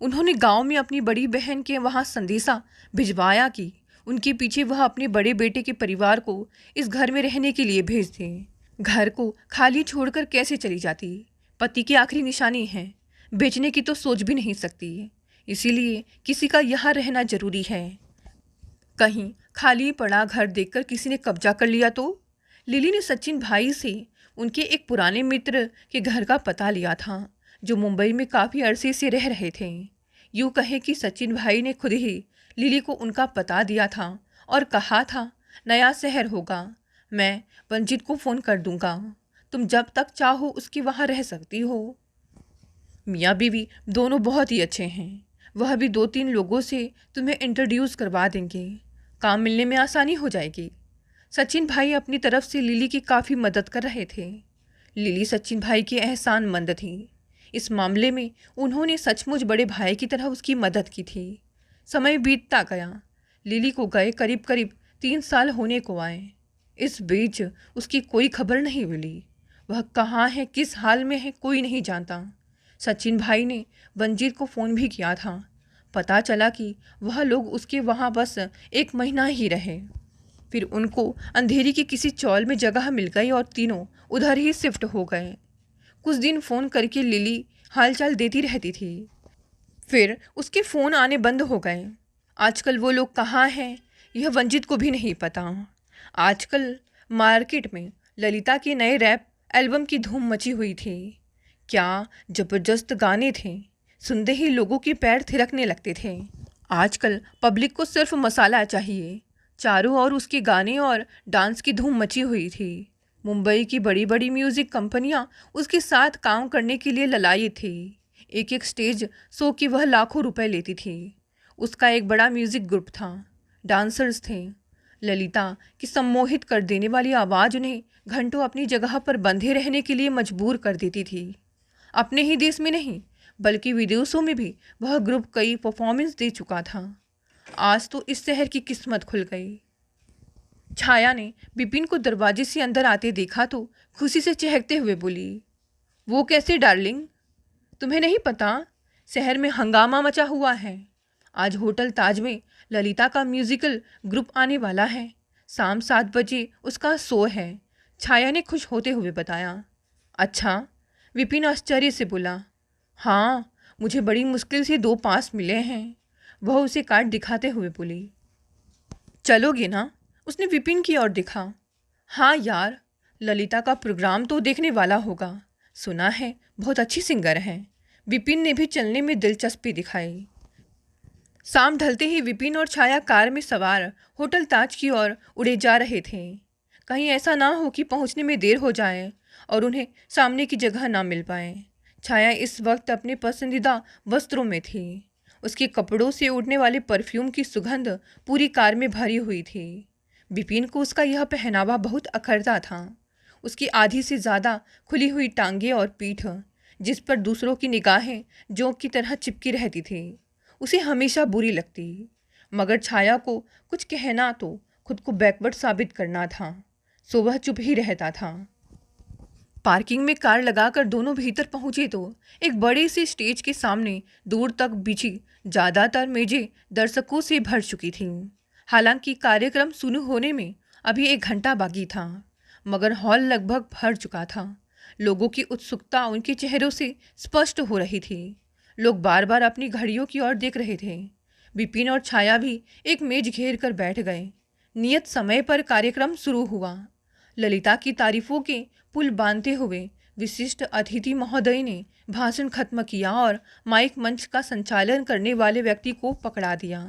उन्होंने गांव में अपनी बड़ी बहन के वहाँ संदेशा भिजवाया कि उनके पीछे वह अपने बड़े बेटे के परिवार को इस घर में रहने के लिए भेज दें। घर को खाली छोड़कर कैसे चली जाती? पति की आखिरी निशानी है, बेचने की तो सोच भी नहीं सकती। इसीलिए किसी का यहाँ रहना जरूरी है। कहीं खाली पड़ा घर देखकर किसी ने कब्जा कर लिया तो? लिली ने सचिन भाई से उनके एक पुराने मित्र के घर का पता लिया था जो मुंबई में काफ़ी अरसे से रह रहे थे। यूँ कहे कि सचिन भाई ने खुद ही लिली को उनका पता दिया था और कहा था, नया शहर होगा, मैं पंजित को फ़ोन कर दूंगा, तुम जब तक चाहो उसके वहाँ रह सकती हो। मियाँ बीवी दोनों बहुत ही अच्छे हैं, वह भी 2-3 लोगों से तुम्हें इंट्रोड्यूस करवा देंगे, काम मिलने में आसानी हो जाएगी। सचिन भाई अपनी तरफ से लिली की काफ़ी मदद कर रहे थे। लिली सचिन भाई की एहसानमंद थी, इस मामले में उन्होंने सचमुच बड़े भाई की तरह उसकी मदद की थी। समय बीतता गया। लिली को गए करीब करीब 3 साल होने को आए। इस बीच उसकी कोई खबर नहीं मिली। वह कहाँ है, किस हाल में है, कोई नहीं जानता। सचिन भाई ने मंजीत को फ़ोन भी किया था। पता चला कि वह लोग उसके वहाँ बस 1 महीना ही रहे। फिर उनको अंधेरी की किसी चौल में जगह मिल गई और तीनों उधर ही शिफ्ट हो गए। कुछ दिन फ़ोन करके लिली हालचाल देती रहती थी, फिर उसके फ़ोन आने बंद हो गए। आजकल वो लोग कहाँ हैं यह मंजीत को भी नहीं पता। आजकल मार्केट में ललिता के नए रैप एल्बम की धूम मची हुई थी। क्या जबरदस्त गाने थे, सुनते ही लोगों के पैर थिरकने लगते थे। आजकल पब्लिक को सिर्फ मसाला चाहिए। चारों ओर उसके गाने और डांस की धूम मची हुई थी। मुंबई की बड़ी बड़ी म्यूज़िक कंपनियां उसके साथ काम करने के लिए ललाई थी। एक एक स्टेज शो की वह लाखों रुपए लेती थी। उसका एक बड़ा म्यूज़िक ग्रुप था, डांसर्स थे। ललिता की सम्मोहित कर देने वाली आवाज़ उन्हें घंटों अपनी जगह पर बंधे रहने के लिए मजबूर कर देती थी। अपने ही देश में नहीं बल्कि विदेशों में भी वह ग्रुप कई परफॉर्मेंस दे चुका था। आज तो इस शहर की किस्मत खुल गई। छाया ने विपिन को दरवाजे से अंदर आते देखा तो खुशी से चहकते हुए बोली, वो कैसे डार्लिंग? तुम्हें नहीं पता, शहर में हंगामा मचा हुआ है। आज होटल ताज में ललिता का म्यूजिकल ग्रुप आने वाला है। शाम 7 बजे उसका शो है, छाया ने खुश होते हुए बताया। अच्छा? विपिन आश्चर्य से बोला। हाँ, मुझे बड़ी मुश्किल से 2 पास मिले हैं। वह उसे कार्ड दिखाते हुए बोली। चलोगे ना? उसने विपिन की ओर देखा। हाँ यार, ललिता का प्रोग्राम तो देखने वाला होगा। सुना है बहुत अच्छी सिंगर है। विपिन ने भी चलने में दिलचस्पी दिखाई। शाम ढलते ही विपिन और छाया कार में सवार होटल ताज की ओर उड़े जा रहे थे। कहीं ऐसा ना हो कि पहुंचने में देर हो जाए और उन्हें सामने की जगह ना मिल पाए। छाया इस वक्त अपने पसंदीदा वस्त्रों में थी। उसके कपड़ों से उड़ने वाले परफ्यूम की सुगंध पूरी कार में भरी हुई थी। विपिन को उसका यह पहनावा बहुत अखरता था। उसकी आधी से ज़्यादा खुली हुई टांगें और पीठ, जिस पर दूसरों की निगाहें जोंक की तरह चिपकी रहती थी, उसे हमेशा बुरी लगती। मगर छाया को कुछ कहना तो खुद को बैकवर्ड साबित करना था, सो वह चुप ही रहता था। पार्किंग में कार लगाकर दोनों भीतर पहुंचे तो एक बड़े से स्टेज के सामने दूर तक बिछी ज़्यादातर मेजें दर्शकों से भर चुकी थीं। हालांकि कार्यक्रम शुरू होने में अभी 1 घंटा बाकी था, मगर हॉल लगभग भर चुका था। लोगों की उत्सुकता उनके चेहरों से स्पष्ट हो रही थी। लोग बार बार अपनी घड़ियों की ओर देख रहे थे। विपिन और छाया भी एक मेज घेर कर बैठ गए। नियत समय पर कार्यक्रम शुरू हुआ। ललिता की तारीफों के पुल बांधते हुए विशिष्ट अतिथि महोदय ने भाषण खत्म किया और माइक मंच का संचालन करने वाले व्यक्ति को पकड़ा दिया।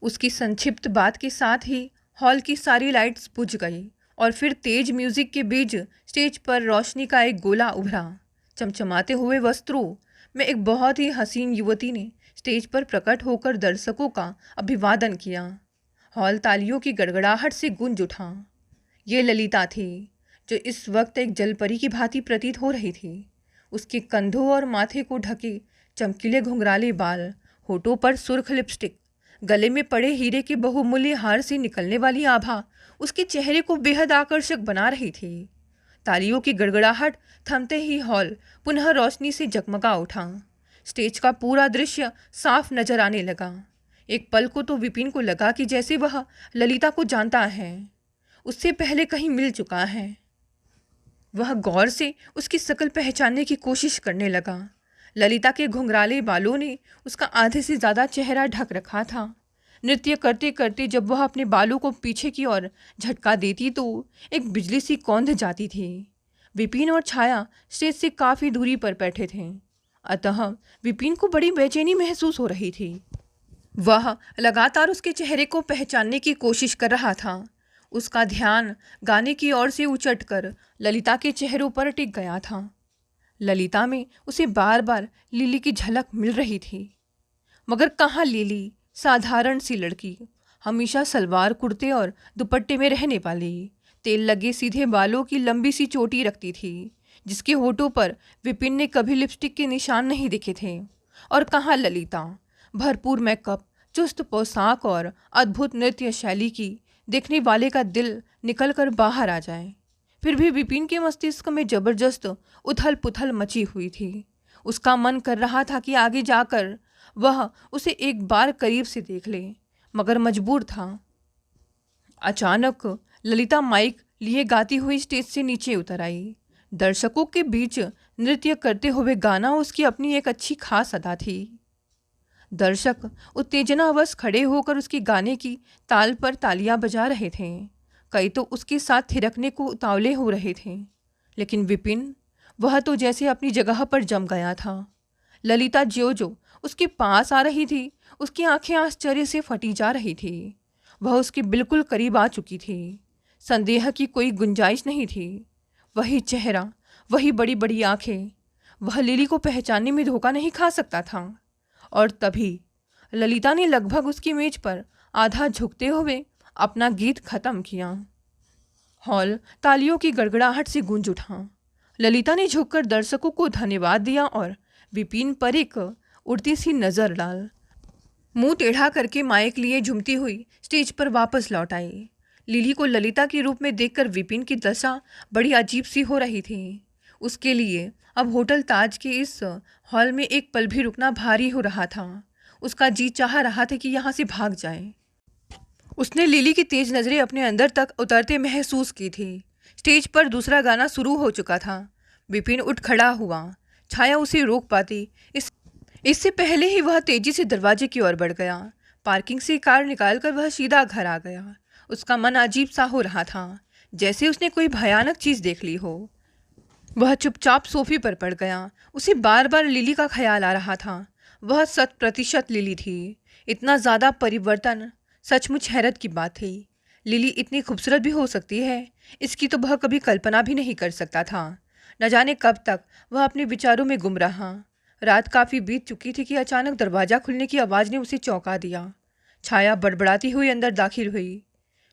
उसकी संक्षिप्त बात के साथ ही हॉल की सारी लाइट्स बुझ गई और फिर तेज म्यूजिक के बीच स्टेज पर रोशनी का एक गोला उभरा। चमचमाते हुए वस्त्रों में एक बहुत ही हसीन युवती ने स्टेज पर प्रकट होकर दर्शकों का अभिवादन किया। हॉल तालियों की गड़गड़ाहट से गूंज उठा। ये ललिता थी, जो इस वक्त एक जलपरी की भांति प्रतीत हो रही थी। उसके कंधों और माथे को ढके चमकीले घुंघराले बाल, होठों पर सुर्ख लिपस्टिक, गले में पड़े हीरे के बहुमूल्य हार से निकलने वाली आभा उसके चेहरे को बेहद आकर्षक बना रही थी। तालियों की गड़गड़ाहट थमते ही हॉल पुनः रोशनी से जगमगा उठा। स्टेज का पूरा दृश्य साफ नजर आने लगा। एक पल को तो विपिन को लगा कि जैसे वह ललिता को जानता है, उससे पहले कहीं मिल चुका है। वह गौर से उसकी शक्ल पहचानने की कोशिश करने लगा। ललिता के घुंघराले बालों ने उसका आधे से ज़्यादा चेहरा ढक रखा था। नृत्य करते करते जब वह अपने बालों को पीछे की ओर झटका देती तो एक बिजली सी कौंध जाती थी। विपिन और छाया स्टेज से काफ़ी दूरी पर बैठे थे, अतः विपिन को बड़ी बेचैनी महसूस हो रही थी। वह लगातार उसके चेहरे को पहचानने की कोशिश कर रहा था। उसका ध्यान गाने की ओर से उचटकर ललिता के चेहरों पर टिक गया था। ललिता में उसे बार बार लिली की झलक मिल रही थी, मगर कहाँ लिली, साधारण सी लड़की, हमेशा सलवार कुर्ते और दुपट्टे में रहने वाली, तेल लगे सीधे बालों की लंबी सी चोटी रखती थी, जिसके होठों पर विपिन ने कभी लिपस्टिक के निशान नहीं देखे थे। और कहाँ ललिता, भरपूर मेकअप, चुस्त पोशाक और अद्भुत नृत्य शैली की देखने वाले का दिल निकल कर बाहर आ जाए। फिर भी विपिन के मस्तिष्क में जबरदस्त उथल पुथल मची हुई थी। उसका मन कर रहा था कि आगे जाकर वह उसे एक बार करीब से देख ले, मगर मजबूर था। अचानक ललिता माइक लिए गाती हुई स्टेज से नीचे उतर आई। दर्शकों के बीच नृत्य करते हुए गाना उसकी अपनी एक अच्छी खास अदा थी। दर्शक उत्तेजनावश खड़े होकर उसके गाने की ताल पर तालियां बजा रहे थे। कई तो उसके साथ थिरकने को उतावले हो रहे थे, लेकिन विपिन, वह तो जैसे अपनी जगह पर जम गया था। ललिता ज्यों ज्यों उसके पास आ रही थी, उसकी आंखें आश्चर्य से फटी जा रही थी। वह उसके बिल्कुल करीब आ चुकी थी। संदेह की कोई गुंजाइश नहीं थी। वही चेहरा, वही बड़ी बड़ी आंखें। वह लिली को पहचानने में धोखा नहीं खा सकता था। और तभी ललिता ने लगभग उसकी मेज पर आधा झुकते हुए अपना गीत खत्म किया। हॉल तालियों की गड़गड़ाहट से गूंज उठा। ललिता ने झुककर दर्शकों को धन्यवाद दिया और विपिन पर एक उड़ती सी नजर डाल मुंह टेढ़ा करके माइक लिए झूमती हुई स्टेज पर वापस लौट आई। लिली को ललिता के रूप में देखकर विपिन की दशा बड़ी अजीब सी हो रही थी। उसके लिए अब होटल ताज के इस हॉल में एक पल भी रुकना भारी हो रहा था। उसका जी चाह रहा था कि यहाँ से भाग जाए। उसने लिली की तेज नज़रें अपने अंदर तक उतरते महसूस की थी। स्टेज पर दूसरा गाना शुरू हो चुका था। विपिन उठ खड़ा हुआ। छाया उसे रोक पाती इससे पहले ही वह तेजी से दरवाजे की ओर बढ़ गया। पार्किंग से कार निकालकर वह सीधा घर आ गया। उसका मन अजीब सा हो रहा था, जैसे उसने कोई भयानक चीज़ देख ली हो। वह चुपचाप सोफे पर पड़ गया। उसे बार बार लिली का ख्याल आ रहा था। वह 100% लिली थी। इतना ज़्यादा परिवर्तन सचमुच हैरत की बात थी। लिली इतनी खूबसूरत भी हो सकती है, इसकी तो वह कभी कल्पना भी नहीं कर सकता था। न जाने कब तक वह अपने विचारों में गुम रहा। रात काफ़ी बीत चुकी थी कि अचानक दरवाज़ा खुलने की आवाज़ ने उसे चौंका दिया। छाया बड़बड़ाती हुई अंदर दाखिल हुई।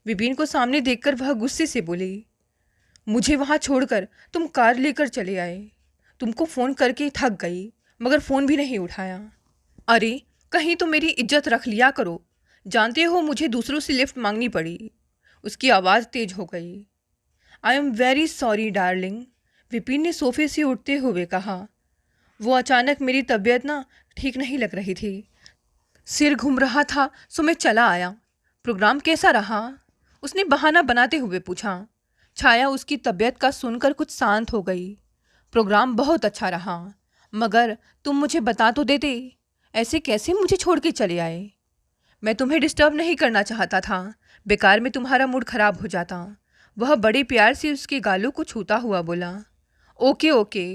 विपिन को सामने देखकर वह गुस्से से बोली, मुझे वहाँ छोड़कर तुम कार लेकर चले आए। तुमको फ़ोन करके थक गई, मगर फ़ोन भी नहीं उठाया। अरे, कहीं तो मेरी इज्जत रख लिया करो। जानते हो, मुझे दूसरों से लिफ्ट मांगनी पड़ी। उसकी आवाज़ तेज हो गई। I am very sorry darling, Vipin ने सोफे से उठते हुए कहा। वो अचानक मेरी तबीयत ना ठीक नहीं लग रही थी। सिर घूम रहा था, सो मैं चला आया। प्रोग्राम कैसा रहा? उसने बहाना बनाते हुए पूछा। छाया उसकी तबीयत का सुनकर कुछ शांत हो गई। प्रोग्राम बहुत अच्छा रहा, मगर तुम मुझे बता तो देते। ऐसे कैसे मुझे छोड़ के चले आए? मैं तुम्हें डिस्टर्ब नहीं करना चाहता था। बेकार में तुम्हारा मूड खराब हो जाता। वह बड़े प्यार से उसके गालों को छूता हुआ बोला। ओके ओके,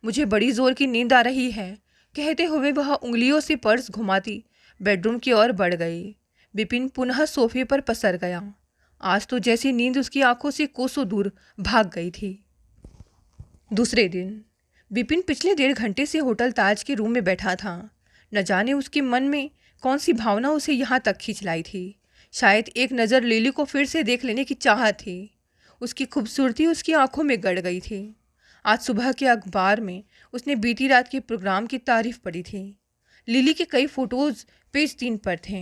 मुझे बड़ी जोर की नींद आ रही है, कहते हुए वह उंगलियों से पर्स घुमाती बेडरूम की ओर बढ़ गई। विपिन पुनः सोफे पर पसर गया। आज तो जैसी नींद उसकी आंखों से कोसों दूर भाग गई थी। दूसरे दिन विपिन पिछले 1.5 घंटे से होटल ताज के रूम में बैठा था। न जाने उसके मन में कौन सी भावना उसे यहाँ तक खींच लाई थी। शायद एक नज़र लिली को फिर से देख लेने की चाहत थी। उसकी खूबसूरती उसकी आंखों में गड़ गई थी। आज सुबह के अखबार में उसने बीती रात के प्रोग्राम की तारीफ पढ़ी थी। लिली के कई फोटोज़ पेज 3 पर थे।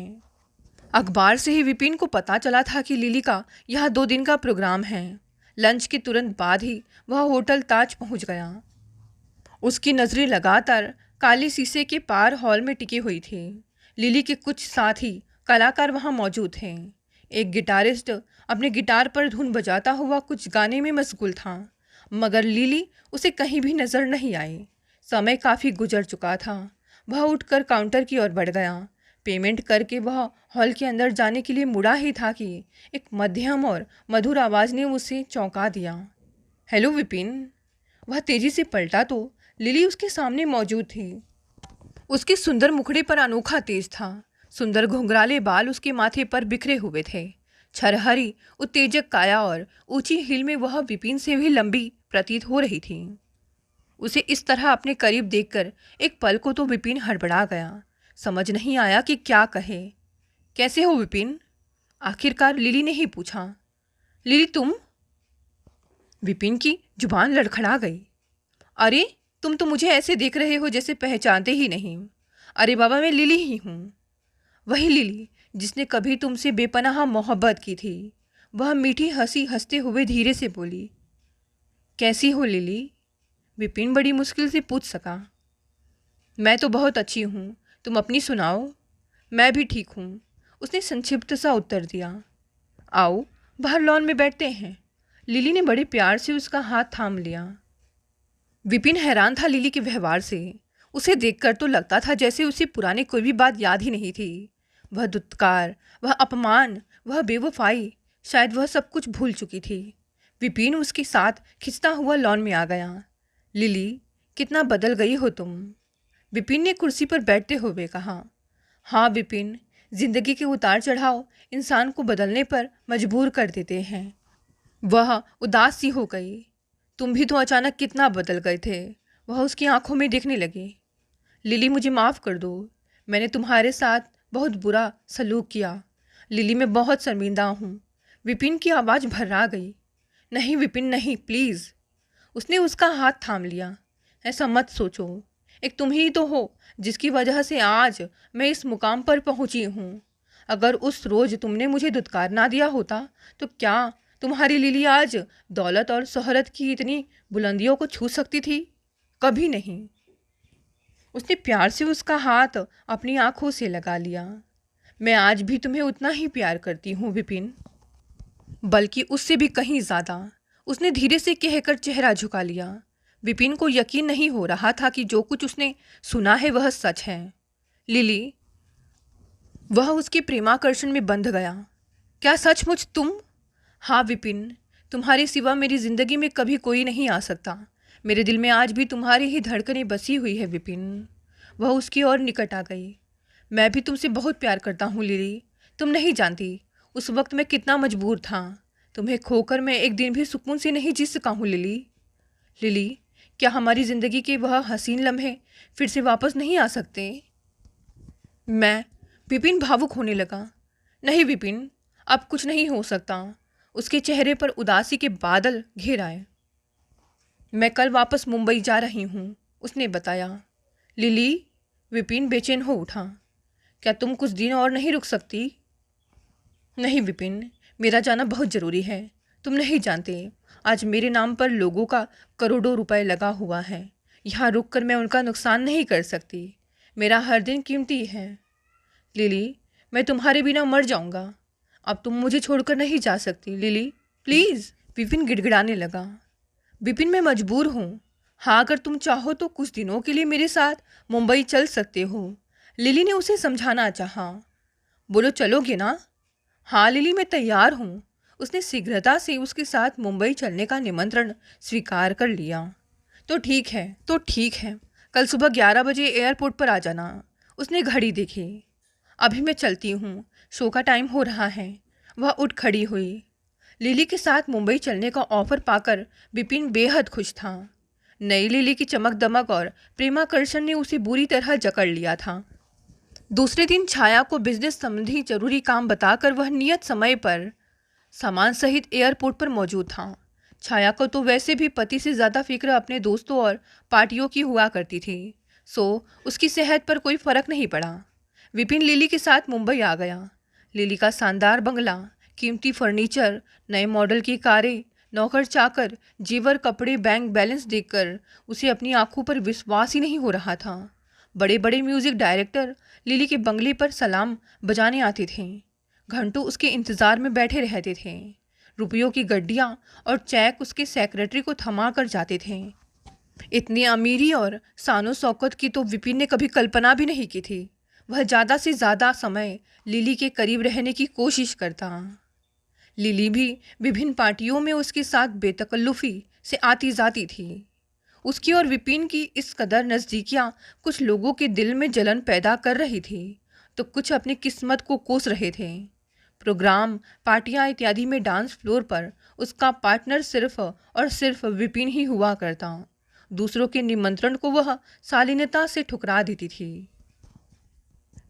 अखबार से ही विपिन को पता चला था कि लिली का यहाँ 2 दिन का प्रोग्राम है। लंच के तुरंत बाद ही वह होटल ताज पहुँच गया। उसकी नज़रें लगातार काले शीशे के पार हॉल में टिकी हुई थी। लिली के कुछ साथी कलाकार वहाँ मौजूद थे। एक गिटारिस्ट अपने गिटार पर धुन बजाता हुआ कुछ गाने में मशगूल था, मगर लिली उसे कहीं भी नज़र नहीं आई। समय काफ़ी गुजर चुका था। वह उठकर काउंटर की ओर बढ़ गया। पेमेंट करके वह हॉल के अंदर जाने के लिए मुड़ा ही था कि एक मध्यम और मधुर आवाज़ ने उसे चौंका दिया। हेलो विपिन। वह तेज़ी से पलटा तो लिली उसके सामने मौजूद थी। उसके सुंदर मुखड़े पर अनोखा तेज था। सुंदर घुंघराले बाल उसके माथे पर बिखरे हुए थे। छरहरी उत्तेजक काया और ऊंची हील में वह विपिन से भी लंबी प्रतीत हो रही थी। उसे इस तरह अपने करीब देखकर एक पल को तो विपिन हड़बड़ा गया। समझ नहीं आया कि क्या कहे। कैसे हो विपिन? आखिरकार लिली ने ही पूछा। लिली तुम? विपिन की जुबान लड़खड़ा गई। अरे, तुम तो मुझे ऐसे देख रहे हो जैसे पहचानते ही नहीं। अरे बाबा, मैं लिली ही हूँ, वही लिली जिसने कभी तुमसे बेपनाह मोहब्बत की थी। वह मीठी हंसी हंसते हुए धीरे से बोली। कैसी हो लिली? विपिन बड़ी मुश्किल से पूछ सका। मैं तो बहुत अच्छी हूँ, तुम अपनी सुनाओ। मैं भी ठीक हूँ, उसने संक्षिप्त सा उत्तर दिया। आओ, बाहर लॉन में बैठते हैं। लिली ने बड़े प्यार से उसका हाथ थाम लिया। विपिन हैरान था लिली के व्यवहार से। उसे देखकर तो लगता था जैसे उसे पुरानी कोई भी बात याद ही नहीं थी। वह दुत्कार, वह अपमान, वह बेवफाई, शायद वह सब कुछ भूल चुकी थी। विपिन उसके साथ खिंचता हुआ लॉन में आ गया। लिली, कितना बदल गई हो तुम, विपिन ने कुर्सी पर बैठते हुए कहा। हाँ विपिन, जिंदगी के उतार चढ़ाव इंसान को बदलने पर मजबूर कर देते हैं। वह उदास सी हो गई। तुम भी तो अचानक कितना बदल गए थे, वह उसकी आंखों में देखने लगी। लिली, मुझे माफ़ कर दो, मैंने तुम्हारे साथ बहुत बुरा सलूक किया। लिली, मैं बहुत शर्मिंदा हूँ। विपिन की आवाज़ भर्रा गई। नहीं विपिन, नहीं, प्लीज़। उसने उसका हाथ थाम लिया। ऐसा मत सोचो, एक तुम ही तो हो जिसकी वजह से आज मैं इस मुकाम पर पहुंची हूँ। अगर उस रोज़ तुमने मुझे दुत्कार ना दिया होता तो क्या तुम्हारी लिली आज दौलत और शोहरत की इतनी बुलंदियों को छू सकती थी? कभी नहीं। उसने प्यार से उसका हाथ अपनी आंखों से लगा लिया। मैं आज भी तुम्हें उतना ही प्यार करती हूँ विपिन, बल्कि उससे भी कहीं ज़्यादा, उसने धीरे से कहकर चेहरा झुका लिया। विपिन को यकीन नहीं हो रहा था कि जो कुछ उसने सुना है वह सच है। लिली, वह उसके प्रेमाकर्षण में बंध गया। क्या सचमुच तुम? हाँ विपिन, तुम्हारे सिवा मेरी जिंदगी में कभी कोई नहीं आ सकता। मेरे दिल में आज भी तुम्हारी ही धड़कनें बसी हुई है विपिन। वह उसकी ओर निकट आ गई। मैं भी तुमसे बहुत प्यार करता हूँ लिली, तुम नहीं जानती उस वक्त मैं कितना मजबूर था। तुम्हें खोकर मैं एक दिन भी सुकून से नहीं जी सका हूँ लिली। लिली, क्या हमारी ज़िंदगी के वह हसीन लम्हे फिर से वापस नहीं आ सकते? मैं, विपिन भावुक होने लगा। नहीं विपिन, अब कुछ नहीं हो सकता। उसके चेहरे पर उदासी के बादल घेर आए। मैं कल वापस मुंबई जा रही हूँ, उसने बताया। लिली, विपिन बेचैन हो उठा। क्या तुम कुछ दिन और नहीं रुक सकती? नहीं विपिन, मेरा जाना बहुत ज़रूरी है। तुम नहीं जानते, आज मेरे नाम पर लोगों का करोड़ों रुपए लगा हुआ है। यहाँ रुककर मैं उनका नुकसान नहीं कर सकती। मेरा हर दिन कीमती है। लिली, मैं तुम्हारे बिना मर जाऊँगा। अब तुम मुझे छोड़कर नहीं जा सकती लिली, प्लीज़। विपिन गिड़गिड़ाने लगा। विपिन, मैं मजबूर हूँ। हाँ, अगर तुम चाहो तो कुछ दिनों के लिए मेरे साथ मुंबई चल सकते हो। लिली ने उसे समझाना चाहा। बोलो, चलोगे ना? हाँ लिली, मैं तैयार हूँ। उसने शीघ्रता से उसके साथ मुंबई चलने का निमंत्रण स्वीकार कर लिया। तो ठीक है, कल सुबह 11 बजे एयरपोर्ट पर आ जाना। उसने घड़ी देखी। अभी मैं चलती हूँ, शो का टाइम हो रहा है। वह उठ खड़ी हुई। लिली के साथ मुंबई चलने का ऑफर पाकर विपिन बेहद खुश था। नई लिली की चमक दमक और प्रेमाकर्षण ने उसे बुरी तरह जकड़ लिया था। दूसरे दिन छाया को बिजनेस संबंधी जरूरी काम बताकर वह नियत समय पर सामान सहित एयरपोर्ट पर मौजूद था। छाया को तो वैसे भी पति से ज़्यादा फिक्र अपने दोस्तों और पार्टियों की हुआ करती थी, सो उसकी सेहत पर कोई फर्क नहीं पड़ा। विपिन लिली के साथ मुंबई आ गया। लिली का शानदार बंगला, कीमती फर्नीचर, नए मॉडल की कारें, नौकर चाकर, जेवर, कपड़े, बैंक बैलेंस देखकर उसे अपनी आंखों पर विश्वास ही नहीं हो रहा था। बड़े बड़े म्यूजिक डायरेक्टर लिली के बंगले पर सलाम बजाने आते थे, घंटों उसके इंतज़ार में बैठे रहते थे। रुपयों की गड्डियाँ और चेक उसके सेक्रेटरी को थमा कर जाते थे। इतनी अमीरी और शानो शौकत की तो विपिन ने कभी कल्पना भी नहीं की थी। वह ज़्यादा से ज़्यादा समय लिली के करीब रहने की कोशिश करता। लिली भी विभिन्न पार्टियों में उसके साथ बेतकल्लुफ़ी से आती जाती थी। उसकी और विपिन की इस कदर नज़दीकियाँ कुछ लोगों के दिल में जलन पैदा कर रही थी, तो कुछ अपनी किस्मत को कोस रहे थे। प्रोग्राम, पार्टियाँ इत्यादि में डांस फ्लोर पर उसका पार्टनर सिर्फ और सिर्फ विपिन ही हुआ करता। दूसरों के निमंत्रण को वह शालीनता से ठुकरा देती थी।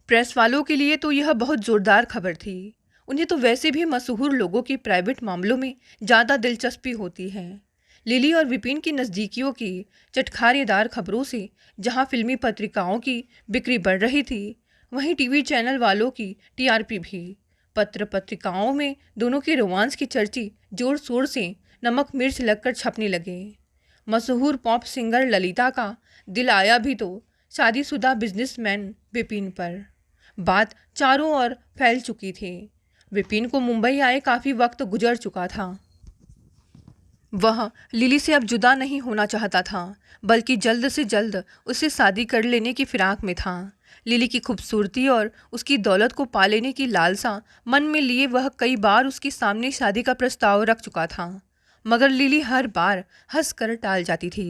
प्रेस वालों के लिए तो यह बहुत ज़ोरदार खबर थी। उन्हें तो वैसे भी मशहूर लोगों के प्राइवेट मामलों में ज़्यादा दिलचस्पी होती है, लिली और विपिन की नज़दीकियों की चटखारेदार खबरों से जहां फिल्मी पत्रिकाओं की बिक्री बढ़ रही थी, वहीं टीवी चैनल वालों की टीआरपी भी। पत्र पत्रिकाओं में दोनों के रोमांस की चर्चा जोर शोर से नमक मिर्च लगकर छपने लगे। मशहूर पॉप सिंगर ललिता का दिल आया भी तो शादीशुदा बिजनेसमैन विपिन पर। बात चारों ओर फैल चुकी थी। विपिन को मुंबई आए काफ़ी वक्त गुजर चुका था। वह लिली से अब जुदा नहीं होना चाहता था, बल्कि जल्द से जल्द उससे शादी कर लेने की फिराक में था। लिली की खूबसूरती और उसकी दौलत को पा लेने की लालसा मन में लिए वह कई बार उसके सामने शादी का प्रस्ताव रख चुका था, मगर लिली हर बार हंसकर टाल जाती थी।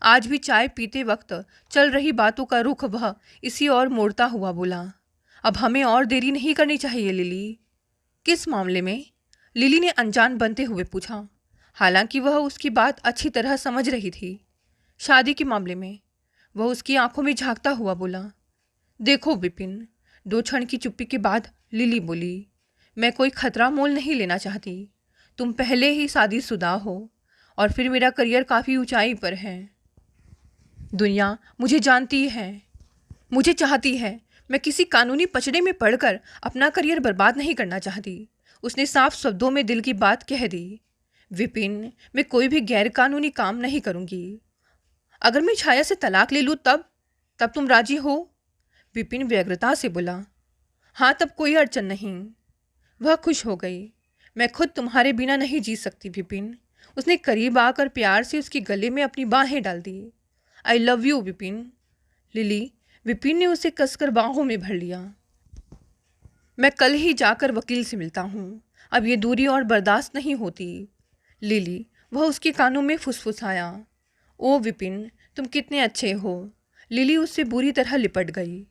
आज भी चाय पीते वक्त चल रही बातों का रुख वह इसी ओर मोड़ता हुआ बोला, अब हमें और देरी नहीं करनी चाहिए लिली। किस मामले में? लिली ने अनजान बनते हुए पूछा। हालांकि वह उसकी बात अच्छी तरह समझ रही थी। शादी के मामले में। वह उसकी आंखों में झांकता हुआ बोला। देखो विपिन, 2 क्षण की चुप्पी के बाद लिली बोली, मैं कोई खतरा मोल नहीं लेना चाहती। तुम पहले ही शादीशुदा हो और फिर मेरा करियर काफ़ी ऊंचाई पर है। दुनिया मुझे जानती है, मुझे चाहती है। मैं किसी कानूनी पचड़े में पड़कर अपना करियर बर्बाद नहीं करना चाहती। उसने साफ शब्दों में दिल की बात कह दी। विपिन, मैं कोई भी गैर कानूनी काम नहीं करूंगी। अगर मैं छाया से तलाक ले लूँ तब तुम राजी हो? विपिन व्यग्रता से बोला। हाँ, तब कोई अड़चन नहीं। वह खुश हो गई। मैं खुद तुम्हारे बिना नहीं जी सकती विपिन। उसने करीब आकर प्यार से उसके गले में अपनी बाहें डाल दी। I love you Vipin. Lily, Vipin ने उसे कसकर बाहों में भर लिया। मैं कल ही जाकर वकील से मिलता हूँ। अब ये दूरी और बर्दाश्त नहीं होती। लिली, वह उसके कानों में फुसफुसाया। ओ विपिन, तुम कितने अच्छे हो। लिली उससे बुरी तरह लिपट गई।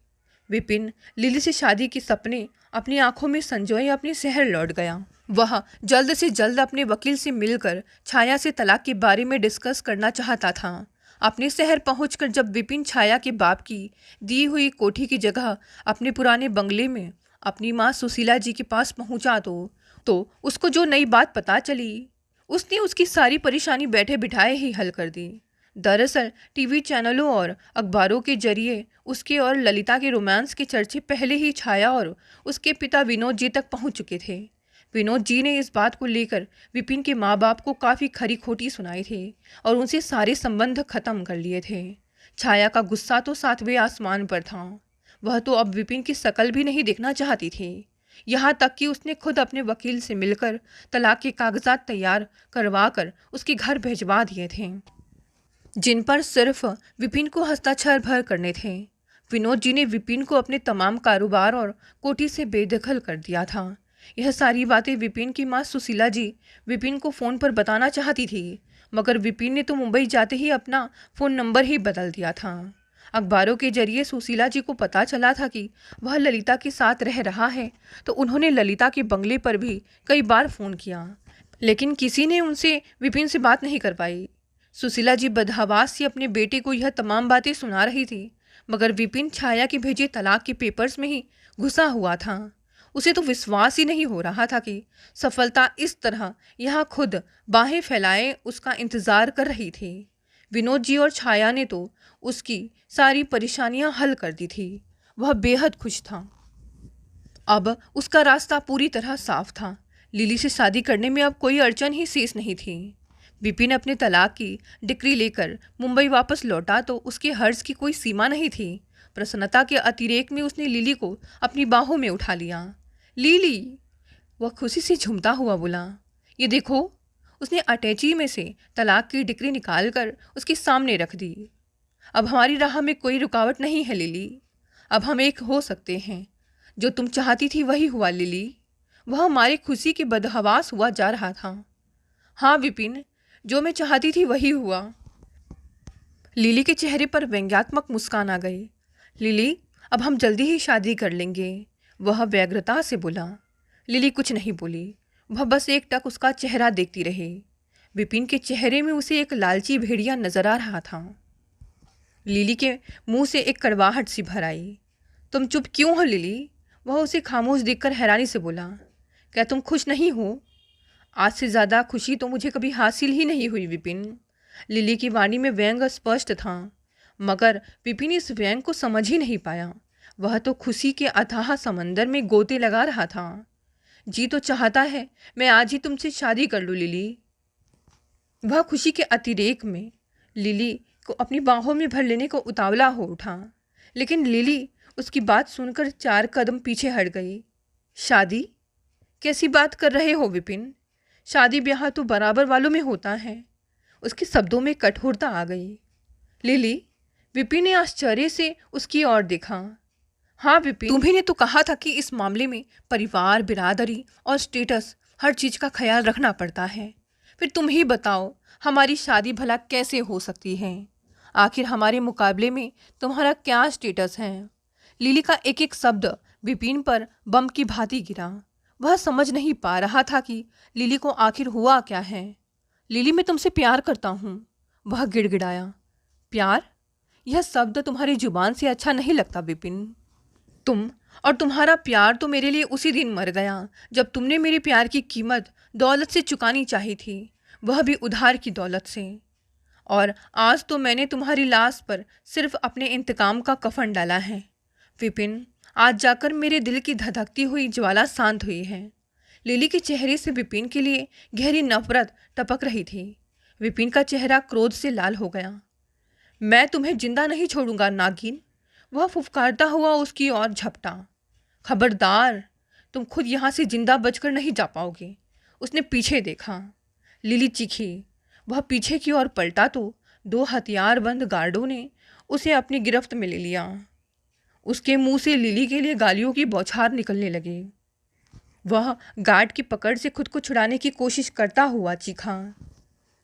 विपिन लिली से शादी के सपने अपनी आंखों में संजोए अपने शहर लौट गया। वह जल्द से जल्द अपने वकील से मिलकर छाया से तलाक के बारे में डिस्कस करना चाहता था। अपने शहर पहुंचकर जब विपिन छाया के बाप की दी हुई कोठी की जगह अपने पुराने बंगले में अपनी माँ सुशीला जी के पास पहुंचा तो उसको जो नई बात पता चली, उसने उसकी सारी परेशानी बैठे बिठाए ही हल कर दी। दरअसल टीवी चैनलों और अखबारों के जरिए उसके और ललिता के रोमांस के चर्चे पहले ही छाया और उसके पिता विनोद जी तक पहुंच चुके थे। विनोद जी ने इस बात को लेकर विपिन के माँ बाप को काफ़ी खरी खोटी सुनाई थी और उनसे सारे संबंध खत्म कर लिए थे। छाया का गुस्सा तो 7वें आसमान पर था। वह तो अब विपिन की शक्ल भी नहीं देखना चाहती थी। यहाँ तक कि उसने खुद अपने वकील से मिलकर तलाक के कागजात तैयार करवा कर उसके घर भिजवा दिए थे, जिन पर सिर्फ विपिन को हस्ताक्षर भर करने थे। विनोद जी ने विपिन को अपने तमाम कारोबार और कोठी से बेदखल कर दिया था। यह सारी बातें विपिन की माँ सुशीला जी विपिन को फ़ोन पर बताना चाहती थी, मगर विपिन ने तो मुंबई जाते ही अपना फ़ोन नंबर ही बदल दिया था। अखबारों के जरिए सुशीला जी को पता चला था कि वह ललिता के साथ रह रहा है, तो उन्होंने ललिता के बंगले पर भी कई बार फ़ोन किया, लेकिन किसी ने उनसे विपिन से बात नहीं कर पाई। सुशीला जी बदहवास से अपने बेटे को यह तमाम बातें सुना रही थी, मगर विपिन छाया के भेजे तलाक के पेपर्स में ही घुसा हुआ था। उसे तो विश्वास ही नहीं हो रहा था कि सफलता इस तरह यहाँ खुद बाहें फैलाए उसका इंतज़ार कर रही थी। विनोद जी और छाया ने तो उसकी सारी परेशानियां हल कर दी थी। वह बेहद खुश था। अब उसका रास्ता पूरी तरह साफ था। लिली से शादी करने में अब कोई अड़चन ही शेष नहीं थी। विपिन अपने तलाक की डिक्री लेकर मुंबई वापस लौटा तो उसके हर्ष की कोई सीमा नहीं थी। प्रसन्नता के अतिरेक में उसने लिली को अपनी बाहों में उठा लिया। लिली, वह खुशी से झूमता हुआ बोला। ये देखो। उसने अटैची में से तलाक की डिक्री निकालकर उसके सामने रख दी। अब हमारी राह में कोई रुकावट नहीं है लिली। अब हम एक हो सकते हैं। जो तुम चाहती थी वही हुआ लिली। वह हमारी खुशी के बदहवास हुआ जा रहा था। हाँ विपिन, जो मैं चाहती थी वही हुआ। लिली के चेहरे पर व्यंग्यात्मक मुस्कान आ गई। लिली, अब हम जल्दी ही शादी कर लेंगे, वह व्यग्रता से बोला। लिली कुछ नहीं बोली। वह बस एकटक उसका चेहरा देखती रही। विपिन के चेहरे में उसे एक लालची भेड़िया नजर आ रहा था। लिली के मुंह से एक कड़वाहट सी भर आई। तुम चुप क्यों हो लिली? वह उसे खामोश देखकर हैरानी से बोला। क्या तुम खुश नहीं हो? आज से ज़्यादा खुशी तो मुझे कभी हासिल ही नहीं हुई विपिन। लिली की वाणी में व्यंग स्पष्ट था, मगर विपिन इस व्यंग को समझ ही नहीं पाया। वह तो खुशी के अथाह समंदर में गोते लगा रहा था। जी तो चाहता है मैं आज ही तुमसे शादी कर लूँ लिली। वह खुशी के अतिरेक में लिली को अपनी बाहों में भर लेने को उतावला हो उठा, लेकिन लिली उसकी बात सुनकर 4 कदम पीछे हट गई। शादी? कैसी बात कर रहे हो विपिन? शादी ब्याह तो बराबर वालों में होता है। उसके शब्दों में कठोरता आ गई। लिली, विपिन ने आश्चर्य से उसकी ओर देखा। हाँ विपिन, तुम्ही ने तो कहा था कि इस मामले में परिवार, बिरादरी और स्टेटस हर चीज का ख्याल रखना पड़ता है। फिर तुम ही बताओ हमारी शादी भला कैसे हो सकती है? आखिर हमारे मुकाबले में तुम्हारा क्या स्टेटस है? लिली का एक एक शब्द विपिन पर बम की भांति गिरा। वह समझ नहीं पा रहा था कि लिली को आखिर हुआ क्या है। लिली, मैं तुमसे प्यार करता हूँ, वह गिड़गिड़ाया। प्यार? यह शब्द तुम्हारी जुबान से अच्छा नहीं लगता विपिन। तुम और तुम्हारा प्यार तो मेरे लिए उसी दिन मर गया जब तुमने मेरे प्यार की कीमत दौलत से चुकानी चाहिए थी, वह भी उधार की दौलत से। और आज तो मैंने तुम्हारी लाश पर सिर्फ अपने इंतकाम का कफन डाला है। विपिन, आज जाकर मेरे दिल की धधकती हुई ज्वाला शांत हुई है। लिली के चेहरे से विपिन के लिए गहरी नफरत टपक रही थी। विपिन का चेहरा क्रोध से लाल हो गया। मैं तुम्हें जिंदा नहीं छोड़ूंगा नागिन, वह फुफकारता हुआ उसकी ओर झपटा। खबरदार, तुम खुद यहाँ से जिंदा बचकर नहीं जा पाओगे। उसने पीछे देखा। लिली चीखी। वह पीछे की ओर पलटा तो 2 हथियारबंद गार्डों ने उसे अपनी गिरफ्त में ले लिया। उसके मुंह से लिली के लिए गालियों की बौछार निकलने लगी। वह गार्ड की पकड़ से खुद को छुड़ाने की कोशिश करता हुआ चीखा।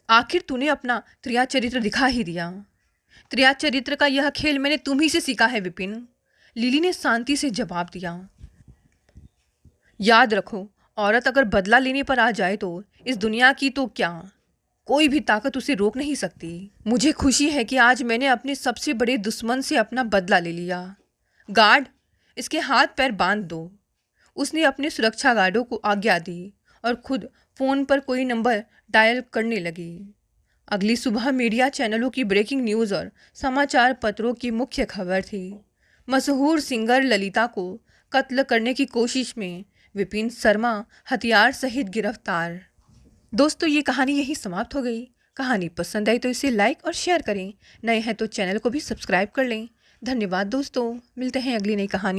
आखिर तूने अपना त्रिया चरित्र दिखा ही दिया। त्रिया चरित्र का यह खेल मैंने तुम्ही से सीखा है विपिन, लिली ने शांति से जवाब दिया। याद रखो, औरत अगर बदला लेने पर आ जाए तो इस दुनिया की तो क्या, कोई भी ताकत उसे रोक नहीं सकती। मुझे खुशी है कि आज मैंने अपने सबसे बड़े दुश्मन से अपना बदला ले लिया। गार्ड, इसके हाथ पैर बांध दो। उसने अपने सुरक्षा गार्डों को आज्ञा दी और खुद फ़ोन पर कोई नंबर डायल करने लगी। अगली सुबह मीडिया चैनलों की ब्रेकिंग न्यूज़ और समाचार पत्रों की मुख्य खबर थी, मशहूर सिंगर ललिता को कत्ल करने की कोशिश में विपिन शर्मा हथियार सहित गिरफ्तार। दोस्तों, ये कहानी यही समाप्त हो गई। कहानी पसंद आई तो इसे लाइक और शेयर करें। नए हैं तो चैनल को भी सब्सक्राइब कर लें। धन्यवाद दोस्तों, मिलते हैं अगली नई कहानी।